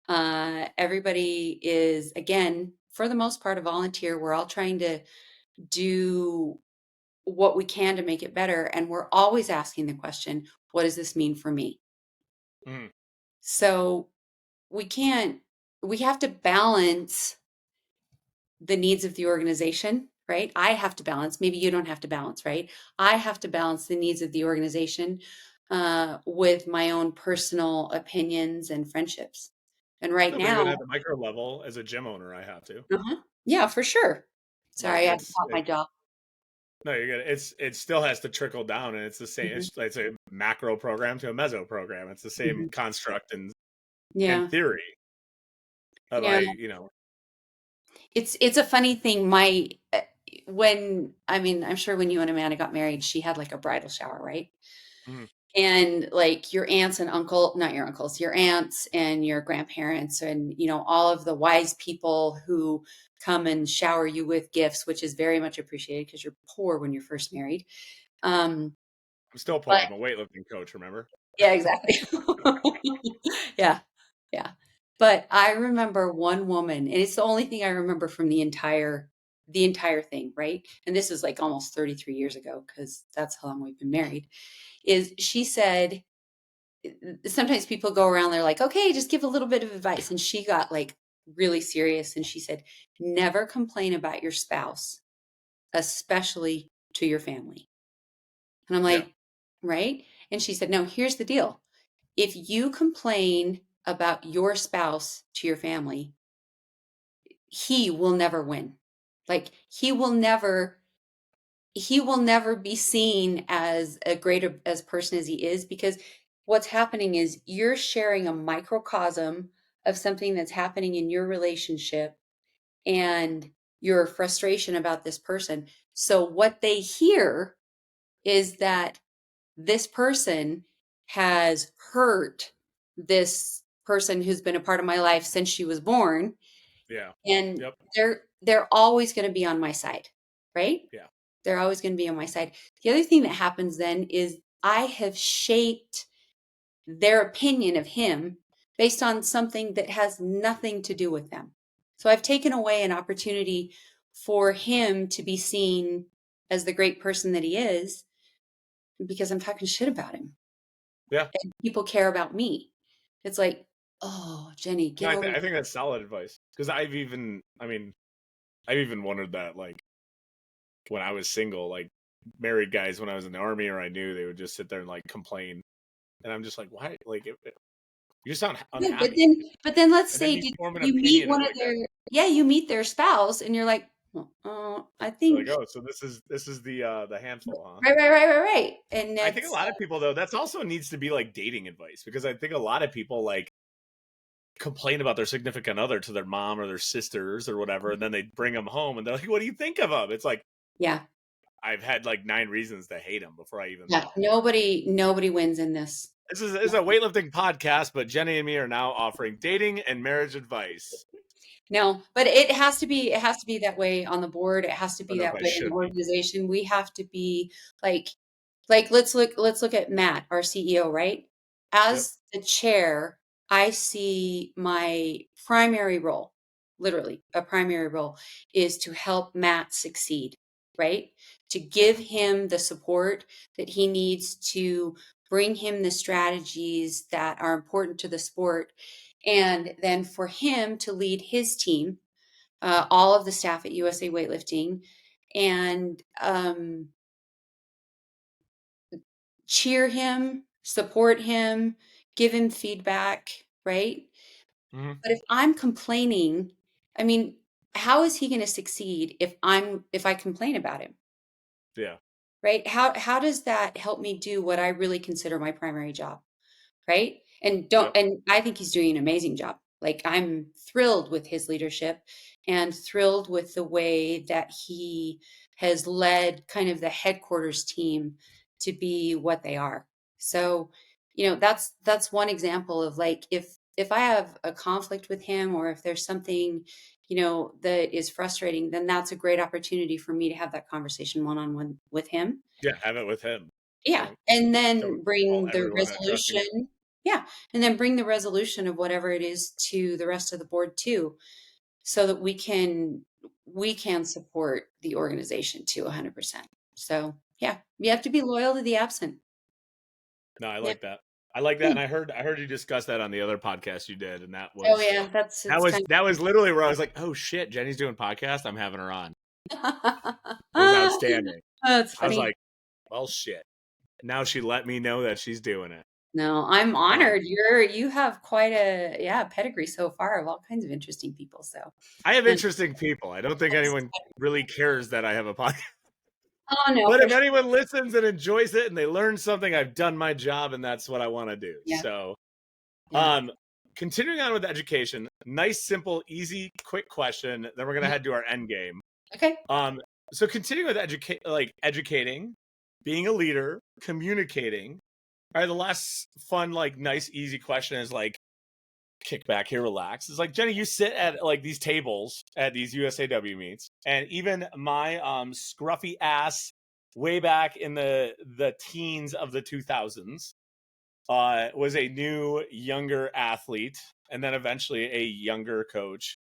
Everybody is, again, for the most part, a volunteer. We're all trying to do what we can to make it better. And we're always asking the question, what does this mean for me? Mm. So we can't, we have to balance the needs of the organization, right? I have to balance, maybe you don't have to balance, right? I have to balance the needs of the organization with my own personal opinions and friendships. And right No, but even now, at the micro level, as a gym owner, I have to. uh-huh, yeah, for sure. Like Sorry, I had to it's pop my jaw. no, you're good. It still has to trickle down, and it's the same. Mhm, It's a macro program to a meso program. It's the same mhm. construct and Yeah, theory of yeah. It's a funny thing. When, I mean, I'm sure when you and Amanda got married, she had like a bridal shower, right? Mhm. and like your aunts and uncle, not your uncles, your aunts and your grandparents, and all of the wise people who come and shower you with gifts, which is very much appreciated because you're poor when you're first married. Um, I'm still but poor. I'm a weightlifting coach, remember? yeah, exactly. Yeah, yeah. But I remember one woman, and it's the only thing I remember from the entire thing, right? And this is like almost 33 years ago because that's how long we've been married. Is she said sometimes people go around, they're like, okay, just give a little bit of advice. And she got like really serious and she said, never complain about your spouse, especially to your family. And I'm Yeah. like, right? And she said, no, here's the deal. If you complain about your spouse to your family, he will never win. Like he will never be seen as a greater as person as he is, because what's happening is you're sharing a microcosm of something that's happening in your relationship and your frustration about this person. So what they hear is that this person has hurt this person who's been a part of my life since she was born, Yeah. and Yep. they're always going to be on my side, right? Yeah. They're always going to be on my side. The other thing that happens then is I have shaped their opinion of him based on something that has nothing to do with them. So I've taken away an opportunity for him to be seen as the great person that he is because I'm talking shit about him. Yeah. And people care about me. It's like, oh, Jenny, No, get over. I think that's solid advice because I've even wondered that, like, when I was single, like, married guys when I was in the army or I knew, they would just sit there and like complain, and I'm just like, why? Like, you sound Yeah, but unhappy, then but then let's and then say, you did form an you meet opinion of one of like that. their yeah, you meet their spouse and you're like, "Well, I You're like, think." oh, so this is the handful, huh? Right, right, right, right, right. And I think a it's lot of people though, that's also needs to be like dating advice because I think a lot of people like complain about their significant other to their mom or their sisters or whatever, and then they bring them home and they're like, "What do you think of them?" It's like yeah, I've had like 9 reasons to hate them before I even yeah. met them. Nobody wins in this. This is a weightlifting podcast, but Jenny and me are now offering dating and marriage advice. No, but it has to be that way on the board. It has to I don't be know if that I way in the should be. organization. We have to be like let's look at Matt, our CEO, right? Yep. As the chair, I see my primary role, literally a primary role, is to help Matt succeed, right? To give him the support that he needs to bring him the strategies that are important to the sport, and then for him to lead his team, all of the staff at USA Weightlifting, and cheer him, support him, give him feedback, right? Hmm. But if I'm complaining, I mean, how is he going to succeed if I complain about him, Yeah. right? How does that help me do what I really consider my primary job? Right? Yep. And I think he's doing an amazing job. Like I'm thrilled with his leadership and thrilled with the way that he has led kind of the headquarters team to be what they are. So, that's one example of like if I have a conflict with him or if there's something, that is frustrating, then that's a great opportunity for me to have that conversation one-on-one with him. Yeah. Have it with him. Yeah, Don't and don't then call bring the everyone a trusting. resolution. Yeah, and then bring the resolution of whatever it is to the rest of the board too, so that we can support the organization to 100%. So, yeah, you have to be loyal to the absent. No, I Yeah. like that. I like that, Yeah. and I heard you discuss that on the other podcast you did, and that Oh, was yeah, that's that it's was kind that was literally where I was like, "Oh shit, Jenny's doing podcast. I'm having her on." It was of outstanding. that's I was funny. like, "Well, shit." Now she let me know that she's doing it. No, I'm Um, honored. You have quite a, yeah, pedigree so far of all kinds of interesting people, so I have and interesting people. I don't think that's anyone really cares that I have a podcast. oh, no, But for if sure. anyone listens and enjoys it and they learn something, I've done my job, and that's what I want to do. Yeah, So, yeah. um, continuing on with education, nice, simple, easy, quick question. Then we're gonna Mhm. head to our end game. Okay. Um, so continuing with educating, being a leader, communicating. All right, the last fun, like nice, easy question is like kick back here, relax. It's like Jenny, you sit at like these tables at these USAW meets, and even my scruffy ass way back in the teens of the 2000s was a new younger athlete, and then eventually a younger coach.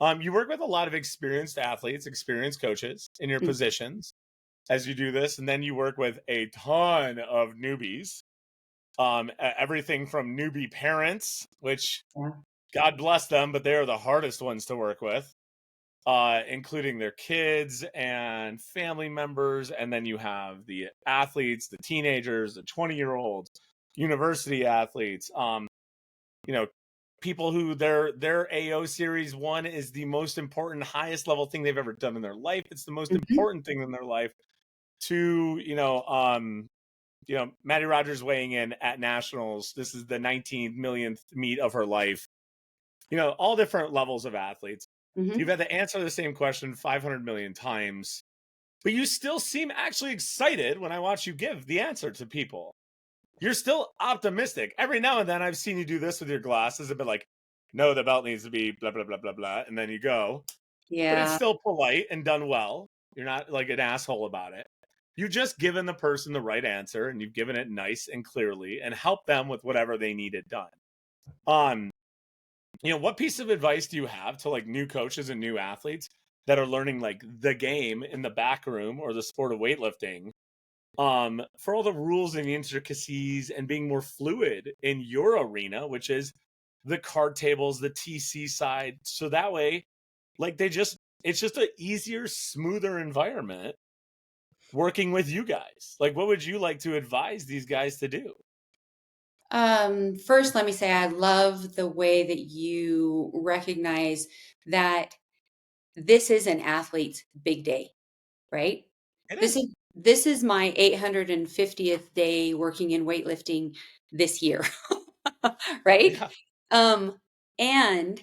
You work with a lot of experienced athletes, experienced coaches in your Mm, positions as you do this, and then you work with a ton of newbies. Everything from newbie parents, which yeah. God bless them, but they are the hardest ones to work with, including their kids and family members. And then you have the athletes, the teenagers, the 20-year-olds, university athletes, you know, people who their AO series one is the most important, highest level thing they've ever done in their life. It's the most Mhm. important thing in their life to, Maddie Rogers weighing in at nationals. This is the 19th millionth meet of her life. All different levels of athletes. So you've Mhm. had to answer the same question 500 million times, but you still seem actually excited when I watch you give the answer to people. You're still optimistic. Every now and then I've seen you do this with your glasses, a bit like, no, the belt needs to be blah, blah, blah, blah, blah. And then you go, but it's Yeah. still polite and done well. You're not like an asshole about it. You've just given the person the right answer and you've given it nice and clearly and helped them with whatever they needed done. Um, what piece of advice do you have to like new coaches and new athletes that are learning like the game in the back room or the sport of weightlifting, for all the rules and the intricacies and being more fluid in your arena, which is the card tables, the TC side, so that way like it's just a easier, smoother environment working with you guys. Like what would you like to advise these guys to do? First, let me say I love the way that you recognize that this is an athlete's big day, right? It This is. is this is my 850th day working in weightlifting this year, right? Yeah. Um, and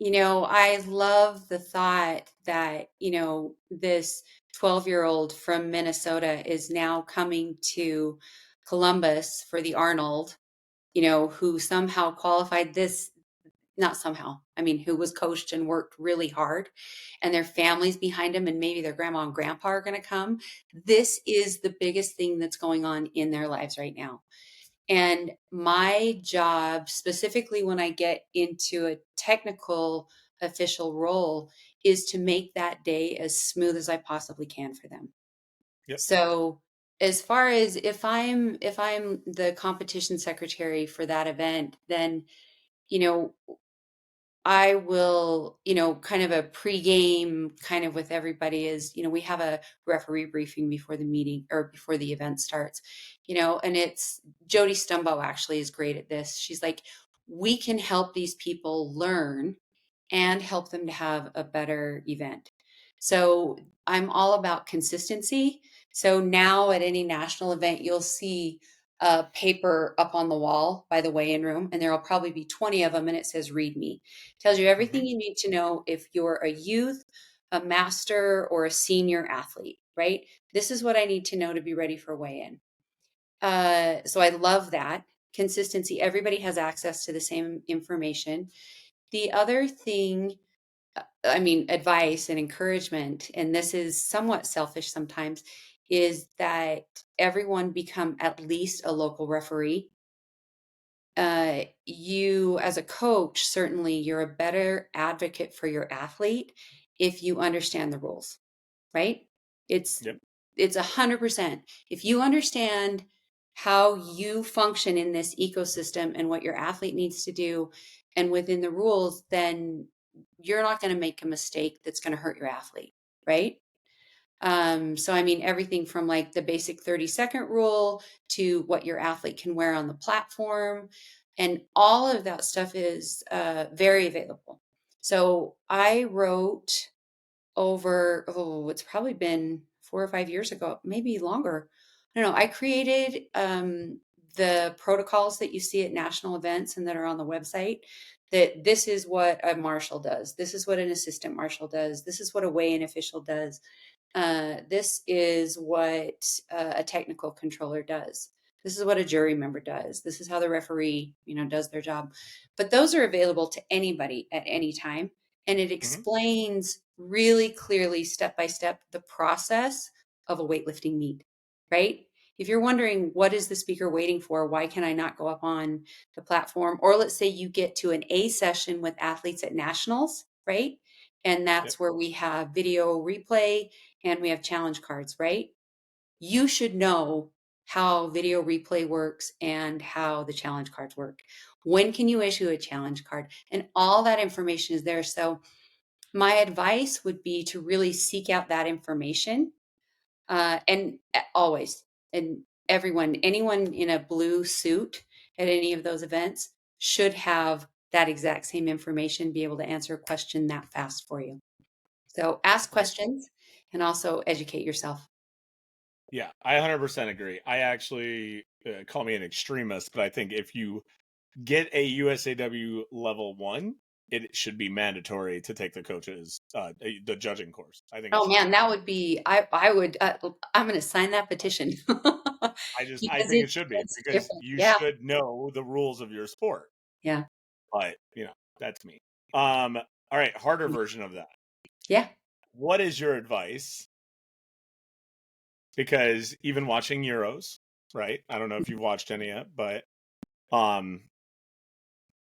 I love the thought that, this 12-year-old from Minnesota is now coming to Columbus for the Arnold, who somehow qualified this, not somehow, I mean, who was coached and worked really hard, and their families behind him, and maybe their grandma and grandpa are going to come. This is the biggest thing that's going on in their lives right now. And my job, specifically when I get into a technical official role, is to make that day as smooth as I possibly can for them. Yep. So, as far as if I'm the competition secretary for that event, then you know I will, kind of a pregame kind of with everybody is, we have a referee briefing before the meeting or before the event starts, and it's Jody Stumbo actually is great at this. She's like, we can help these people learn and help them to have a better event. So I'm all about consistency. So now at any national event, you'll see a paper up on the wall by the weigh-in room, and there will probably be 20 of them, and it says "Read me." Tells you everything Mm-hmm. you need to know if you're a youth, a master, or a senior athlete, right? This is what I need to know to be ready for weigh-in. So I love that consistency. Everybody has access to the same information. The other thing, I mean, advice and encouragement, and this is somewhat selfish sometimes, is that everyone become at least a local referee. You, as a coach, certainly you're a better advocate for your athlete if you understand the rules, right? It's Yep. it's 100%. If you understand how you function in this ecosystem and what your athlete needs to do and within the rules, then you're not going to make a mistake that's going to hurt your athlete, right? So I mean everything from like the basic 30-second rule to what your athlete can wear on the platform, and all of that stuff is very available. So I wrote over, oh, it's probably been 4 or 5 years ago, maybe longer. I don't know. I created the protocols that you see at national events and that are on the website. That this is what a marshal does. This is what an assistant marshal does. This is what a weigh-in official does. This is what a technical controller does. This is what a jury member does. This is how the referee, does their job. But those are available to anybody at any time. And it Mhm. explains really clearly, step by step, the process of a weightlifting meet, right? If you're wondering, what is the speaker waiting for? Why can I not go up on the platform? Or let's say you get to an A session with athletes at nationals, right? And Yep. that's where we have video replay and we have challenge cards, right? You should know how video replay works and how the challenge cards work. When can you issue a challenge card? And all that information is there. So, my advice would be to really seek out that information and always, and anyone in a blue suit at any of those events should have that exact same information, be able to answer a question that fast for you. So, ask Excellent. questions and also educate yourself. Yeah, I 100% agree. I actually call me an extremist, but I think if you get a USAW level 1, it should be mandatory to take the coaches the judging course. I think it Oh should be man, that would mandatory. be I would I'm gonna sign that petition I because think it should be it's because different. you Yeah, should know the rules of your sport. yeah, But, that's me. All right, harder version of that. yeah. What is your advice? Because even watching Euros, right? I don't know if you've watched any yet, but um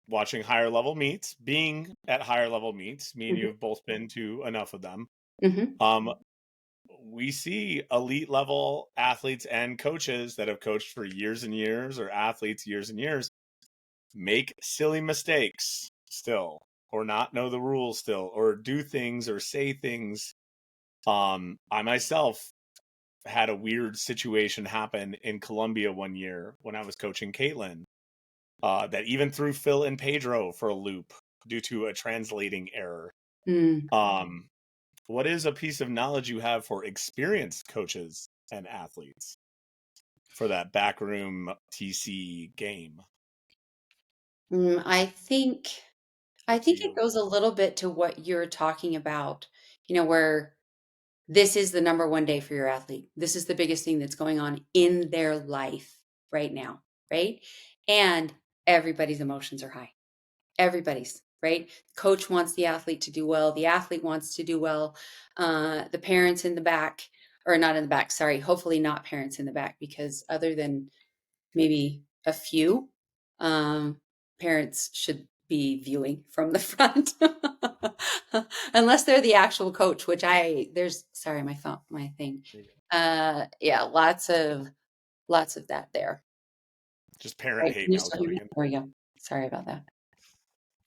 watching higher level meets, being at higher level meets, me and you Mhm, have both been to enough of them. mhm, Um, we see elite level athletes and coaches that have coached for years and years, or athletes years and years, make silly mistakes still, or not know the rules still, or do things or say things. I myself had a weird situation happen in Colombia one year when I was coaching Caitlin, that even threw Phil and Pedro for a loop due to a translating error. mm. Um, what is a piece of knowledge you have for experienced coaches and athletes for that backroom TC game? Mm, I Up to think it you. goes a little bit to what you're talking about, where this is the number one day for your athlete. This is the biggest thing that's going on in their life right now, right? And everybody's emotions are high. Everybody's, right? Coach wants the athlete to do well. The athlete wants to do well. The parents in the back, or not in the back, sorry, hopefully not parents in the back, because other than maybe a few, um, parents should be viewing from the front. Unless they're the actual coach, which sorry, my phone, my thing. Yeah, lots of that there. Just parent Right. Can hate you mail still hear coming me? in. There we go. Sorry about that.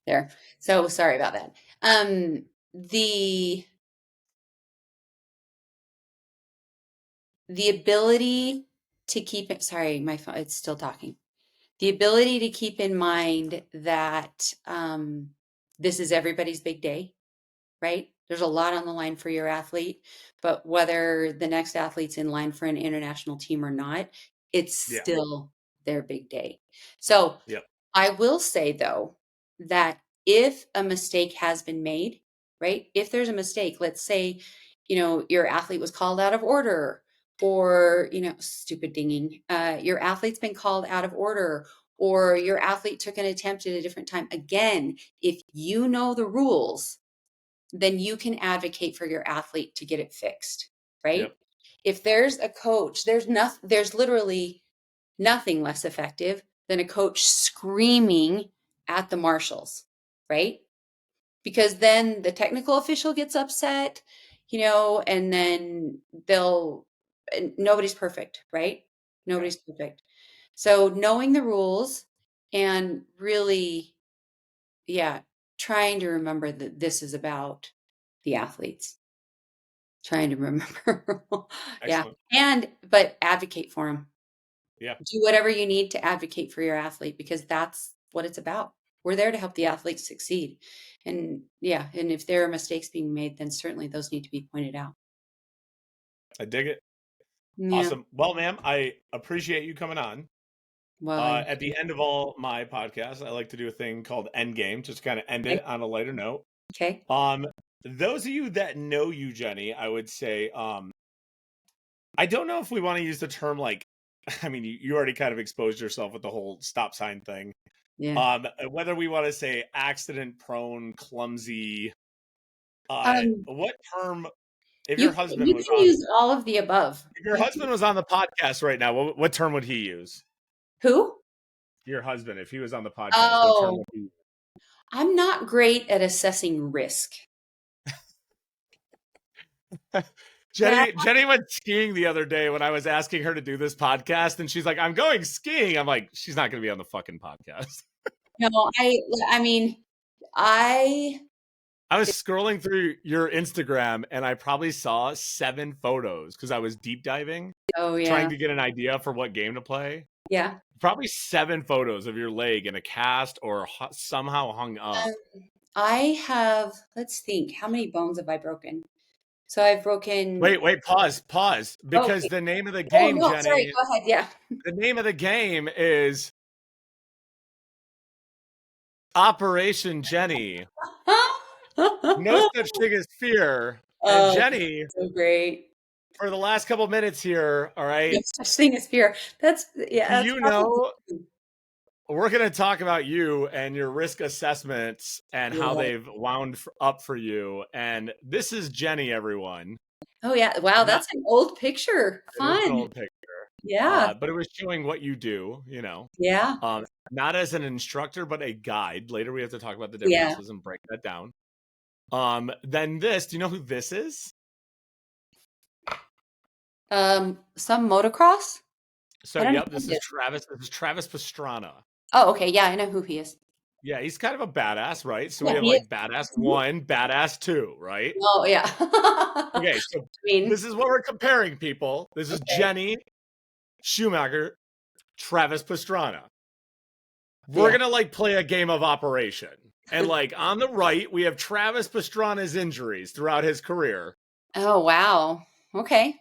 There. So sorry about that. Um, the the ability to keep it, sorry, my phone, it's still talking. The ability to keep in mind that this is everybody's big day, right? There's a lot on the line for your athlete, but whether the next athlete's in line for an international team or not, it's Yeah. still their big day. So Yep. I will say though that if a mistake has been made, right? If there's a mistake, let's say, your athlete was called out of order or, stupid dinging, your athlete's been called out of order or your athlete took an attempt at a different time. Again, if you know the rules, then you can advocate for your athlete to get it fixed, right? Yep. If there's a coach, there's literally nothing less effective than a coach screaming at the marshals, right? Because then the technical official gets upset, and then and nobody's perfect, right? Yeah. Nobody's perfect. So knowing the rules and really, yeah, trying to remember that this is about the athletes, trying to remember. Yeah. Excellent. But advocate for them. Yeah. Do whatever you need to advocate for your athlete because that's what it's about. We're there to help the athletes succeed. And yeah, and if there are mistakes being made, then certainly those need to be pointed out. I dig it. Yeah. Awesome. Well, ma'am, I appreciate you coming on. Well, I At the end of all my podcasts, I like to do a thing called endgame, just kind of end okay. it on a lighter note. Okay. Um, those of you that know you, Jenny, I would say, I don't know if we want to use the term like I mean, you already kind of exposed yourself with the whole stop sign thing. Yeah. Whether we want to say accident prone, clumsy, Um, what term? If you your can, husband you was can on, use all of the above. if your husband was on the podcast right now, what term would he use? Who? Your husband, if he was on the podcast, what term Oh, would he use? I'm not great at assessing risk. Yeah. Jenny went skiing the other day when I was asking her to do this podcast, and she's like, "I'm going skiing." I'm like, "She's not going to be on the fucking podcast." No, I mean, I, I was scrolling through your Instagram, and I probably saw 7 photos because I was deep diving, oh trying yeah. to get an idea for what game to play. Yeah. Probably 7 photos of your leg in a cast or somehow hung Um, up. I have, let's think, how many bones have I broken? So I've broken, Wait, pause, because okay. the name of the Oh game, no, sorry, Jenny, go ahead. Yeah. the name of the game is Operation Jenny. No such thing as fear. And Oh, Jenny, so great. for the last couple minutes here, all No right, such thing as fear. That's, yeah, do that's you probably know we're going to talk about you and your risk assessments and how yeah. they've wound up for you. And this is Jenny, everyone. Oh yeah. Wow, Not that's an old picture. It is an Fun. old picture, Yeah. but it was showing what you do. Yeah. Not as an instructor, but a guide. Later, we have to talk about the Yeah. differences and break that down. Then this. Do you know who this is? Some motocross? So, I don't know yep, who this it is is. Travis. This is Travis Pastrana. Oh, okay. Yeah, I know who he is. Yeah, he's kind of a badass, right? So we Yeah, have he is. like badass Mhm. one, badass two, right? Oh, yeah. Okay, I so mean, this is what we're comparing, people. This is okay. Jenny Schumacher, Travis Pastrana. We're Yeah. gonna like play a game of operation. And like on the right, we have Travis Pastrana's injuries throughout his career. Oh, wow. Okay.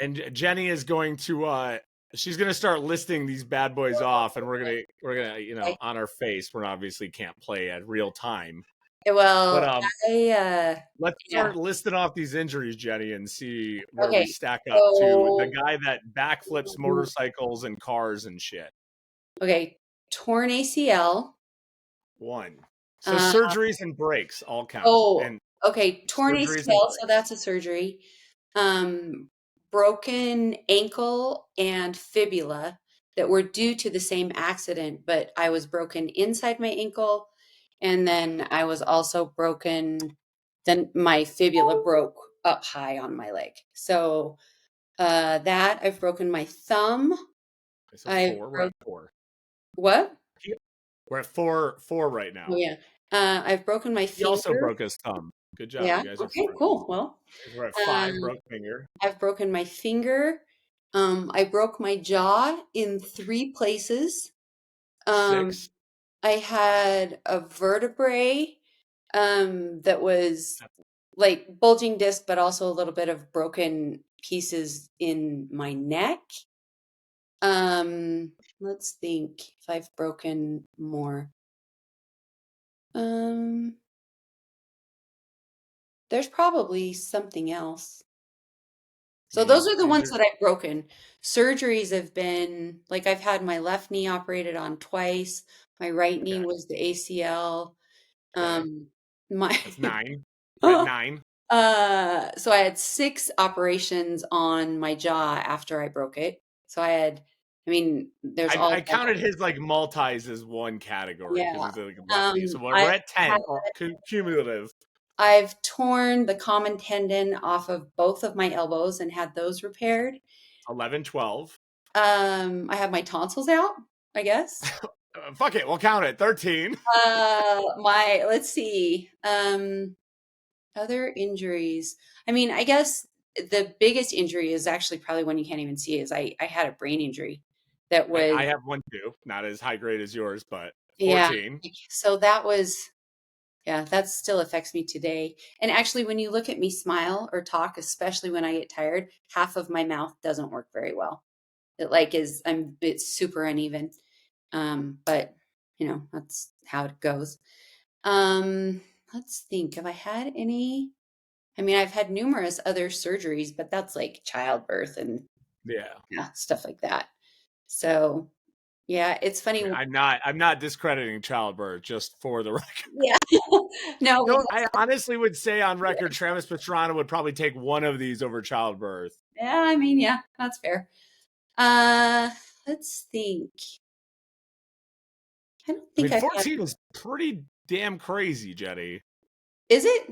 And Jenny is going to she's gonna start listing these bad boys off, and we're gonna Okay. on our face, we're obviously can't play at real time. But Well, I let's yeah. start listing off these injuries, Jenny, and see where we Okay. stack up to the So, guy that backflips motorcycles and cars and shit. okay, torn ACL. One. So Uh, surgeries and breaks all count. oh, And okay, torn surgeries and ACL, so breaks. that's a surgery. Um, Broken ankle and fibula that were due to the same accident, but I was broken inside my ankle, and then I was also broken, then my fibula broke up high on my leg. So, that I've broken my thumb. So I've four. We're broke at four. what? We're at four right Oh, now. yeah. I've broken my He also finger. broke his thumb. Good job. Yeah, You guys are okay, friends. cool. Well, We're at um, 5, broke finger. I've broken my finger. I broke my jaw in 3 places. Um, 6. I had a vertebrae, that was like bulging disc, but also a little bit of broken pieces in my neck. Let's think if I've broken more. Um, there's probably something else. I So those mean, are the ones that I've broken. Surgeries have been like I've had my left knee operated on twice. My right knee okay. was the ACL. Okay. Um, my That's 9. We're at 9. so I had 6 operations on my jaw after I broke it. So I had, I mean, there's all I that. counted his like multis as one category because Yeah. he's like a lefty. So we're I've at 10 had, cumulative. I've torn the common tendon off of both of my elbows and had those repaired. 11, 12. I have my tonsils out, I guess. Fuck it. We'll count it. 13. My let's see. Other injuries. I mean, I guess the biggest injury is actually probably one you can't even see is I had a brain injury that I was have one too. Not as high grade as yours, but yeah. 14. So that was yeah, that still affects me today. And actually when you look at me smile or talk, especially when I get tired, half of my mouth doesn't work very well. It like is it's super uneven. But that's how it goes. Um, let's think. Have I had any? I mean, I've had numerous other surgeries, but that's like childbirth and Yeah. yeah, stuff like that. So yeah, it's funny. I'm not discrediting childbirth, just for the record. Yeah. No, No, I honestly would say on record, Travis Pastrana would probably take one of these over childbirth. yeah, I mean, yeah, that's fair. Uh, let's think. I don't I mean, think I've had. 14 is pretty damn crazy, Jenny. Is it?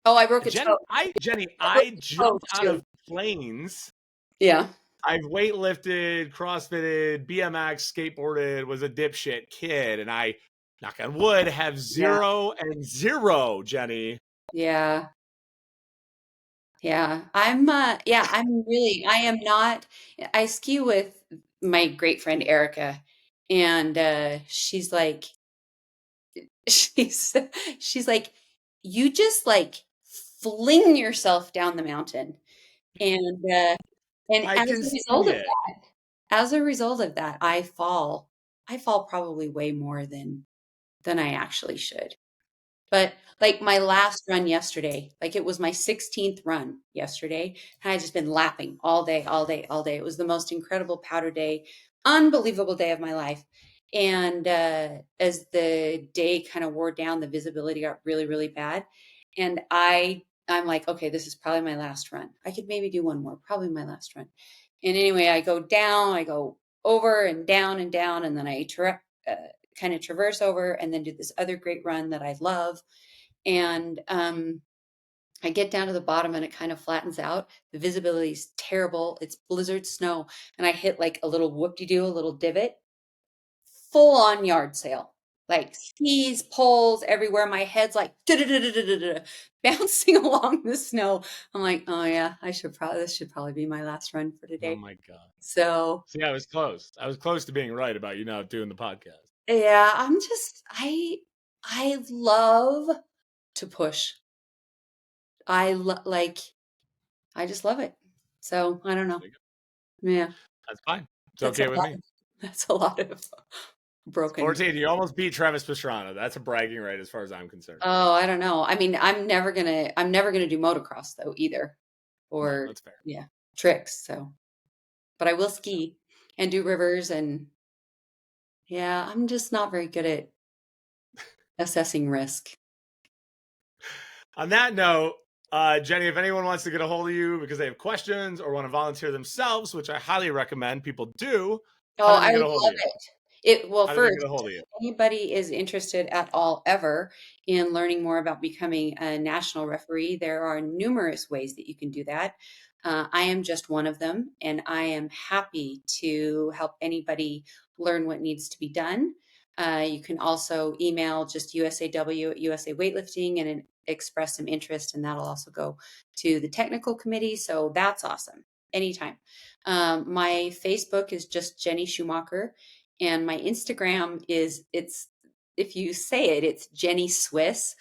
Oh, I broke a toe. Jenny, I broke I a toe jumped out too. of planes. Yeah. I've weightlifted, crossfitted, BMX, skateboarded, was a dipshit kid, and I, knock on wood, have Yeah. 0 and 0, Jenny. Yeah. Yeah. I am not, I ski with my great friend Erica, and she's like, she's she's like, you just like fling yourself down the mountain. And and I as can a see result of it. as a result of that, I fall probably way more than I actually should. But like my last run yesterday, like it was my 16th run yesterday, and I just been lapping all day, all day, all day. It was the most incredible powder day, unbelievable day of my life. And as the day kind of wore down, the visibility got really, really bad. And I'm like, okay, this is probably my last run. I could maybe do one more, probably my last run. And anyway, I go down, I go over and down, and then kind of traverse over and then do this other great run that I love. And I get down to the bottom and it kind of flattens out. The visibility is terrible. It's blizzard snow. And I hit like a little whoop-de-doo, a little divot, full on yard sale. Like skis, poles everywhere. My head's like bouncing along the snow. I'm like, oh yeah, this should probably be my last run for Oh today. my God. So See, I was close. I was close to being right about you not doing the podcast. yeah, I love to push. Like I just love it. So I don't know. Yeah, That's fine. It's that's a okay with lot. me. That's a lot of broken. 14, you almost beat Travis Pastrana. That's a bragging right as far as I'm concerned. Oh, I don't know. I mean, I'm never gonna do motocross though either, No, or that's fair. yeah, tricks. So, but I will That's fair. ski and do rivers, and yeah, I'm just not very good at assessing risk. On that note, Jenny, if anyone wants to get a hold of you because they have questions or want to volunteer themselves, which I highly recommend people do, how Oh, do they I get would a hold of love you? it. Well, How do they first, get a hold of if you? anybody is interested at all ever in learning more about becoming a national referee, there are numerous ways that you can do that. I am just one of them, and I am happy to help anybody learn what needs to be done. You can also email just USAW at USA Weightlifting and express some interest, and that'll also go to the technical committee. So that's awesome. Anytime. My Facebook is just Jenny Schumacher, and my Instagram it's if you say it, it's Jenny Swiss.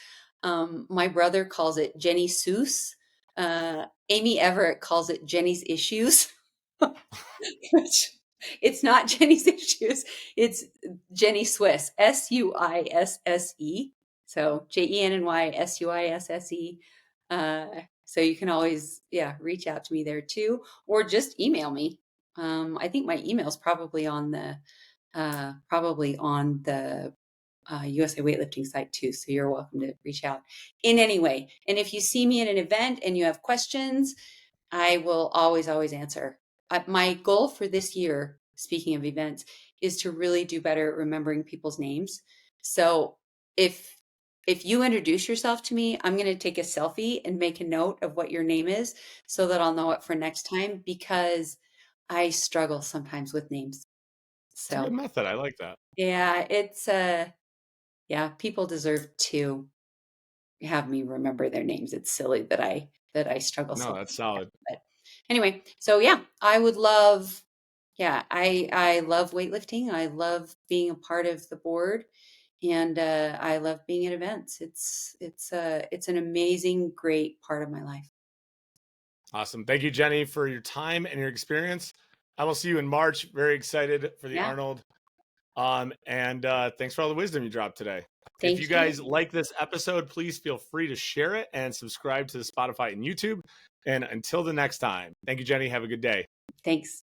My brother calls it Jenny Seuss. Amy Everett calls it Jenny's Issues. Which it's not Jenny's Issues. It's Jenny Swiss, Suisse. So JennySuisse. So you can always, yeah, reach out to me there too, or just email me. I think my email is probably on the USA weightlifting site too. So you're welcome to reach out in any way. And if you see me at an event and you have questions, I will always, always answer. My goal for this year, speaking of events, is to really do better at remembering people's names. So if if you introduce yourself to me, I'm going to take a selfie and make a note of what your name is so that I'll know it for next time because I struggle sometimes with names. It's a good So, method. I like that. yeah, yeah, people deserve to have me remember their names. It's silly that I struggle so No, much that's with that. solid. But anyway, so yeah, I would love yeah, I love weightlifting. I love being a part of the board and I love being at events. It's an amazing great part of my life. Awesome. Thank you, Jenny, for your time and your experience. I will see you in March. Very excited for the Yeah. Arnold. And thanks for all the wisdom you dropped today. If you Thank you. guys like this episode, please feel free to share it and subscribe to the Spotify and YouTube. And until the next time, thank you, Jenny. Have a good day. Thanks.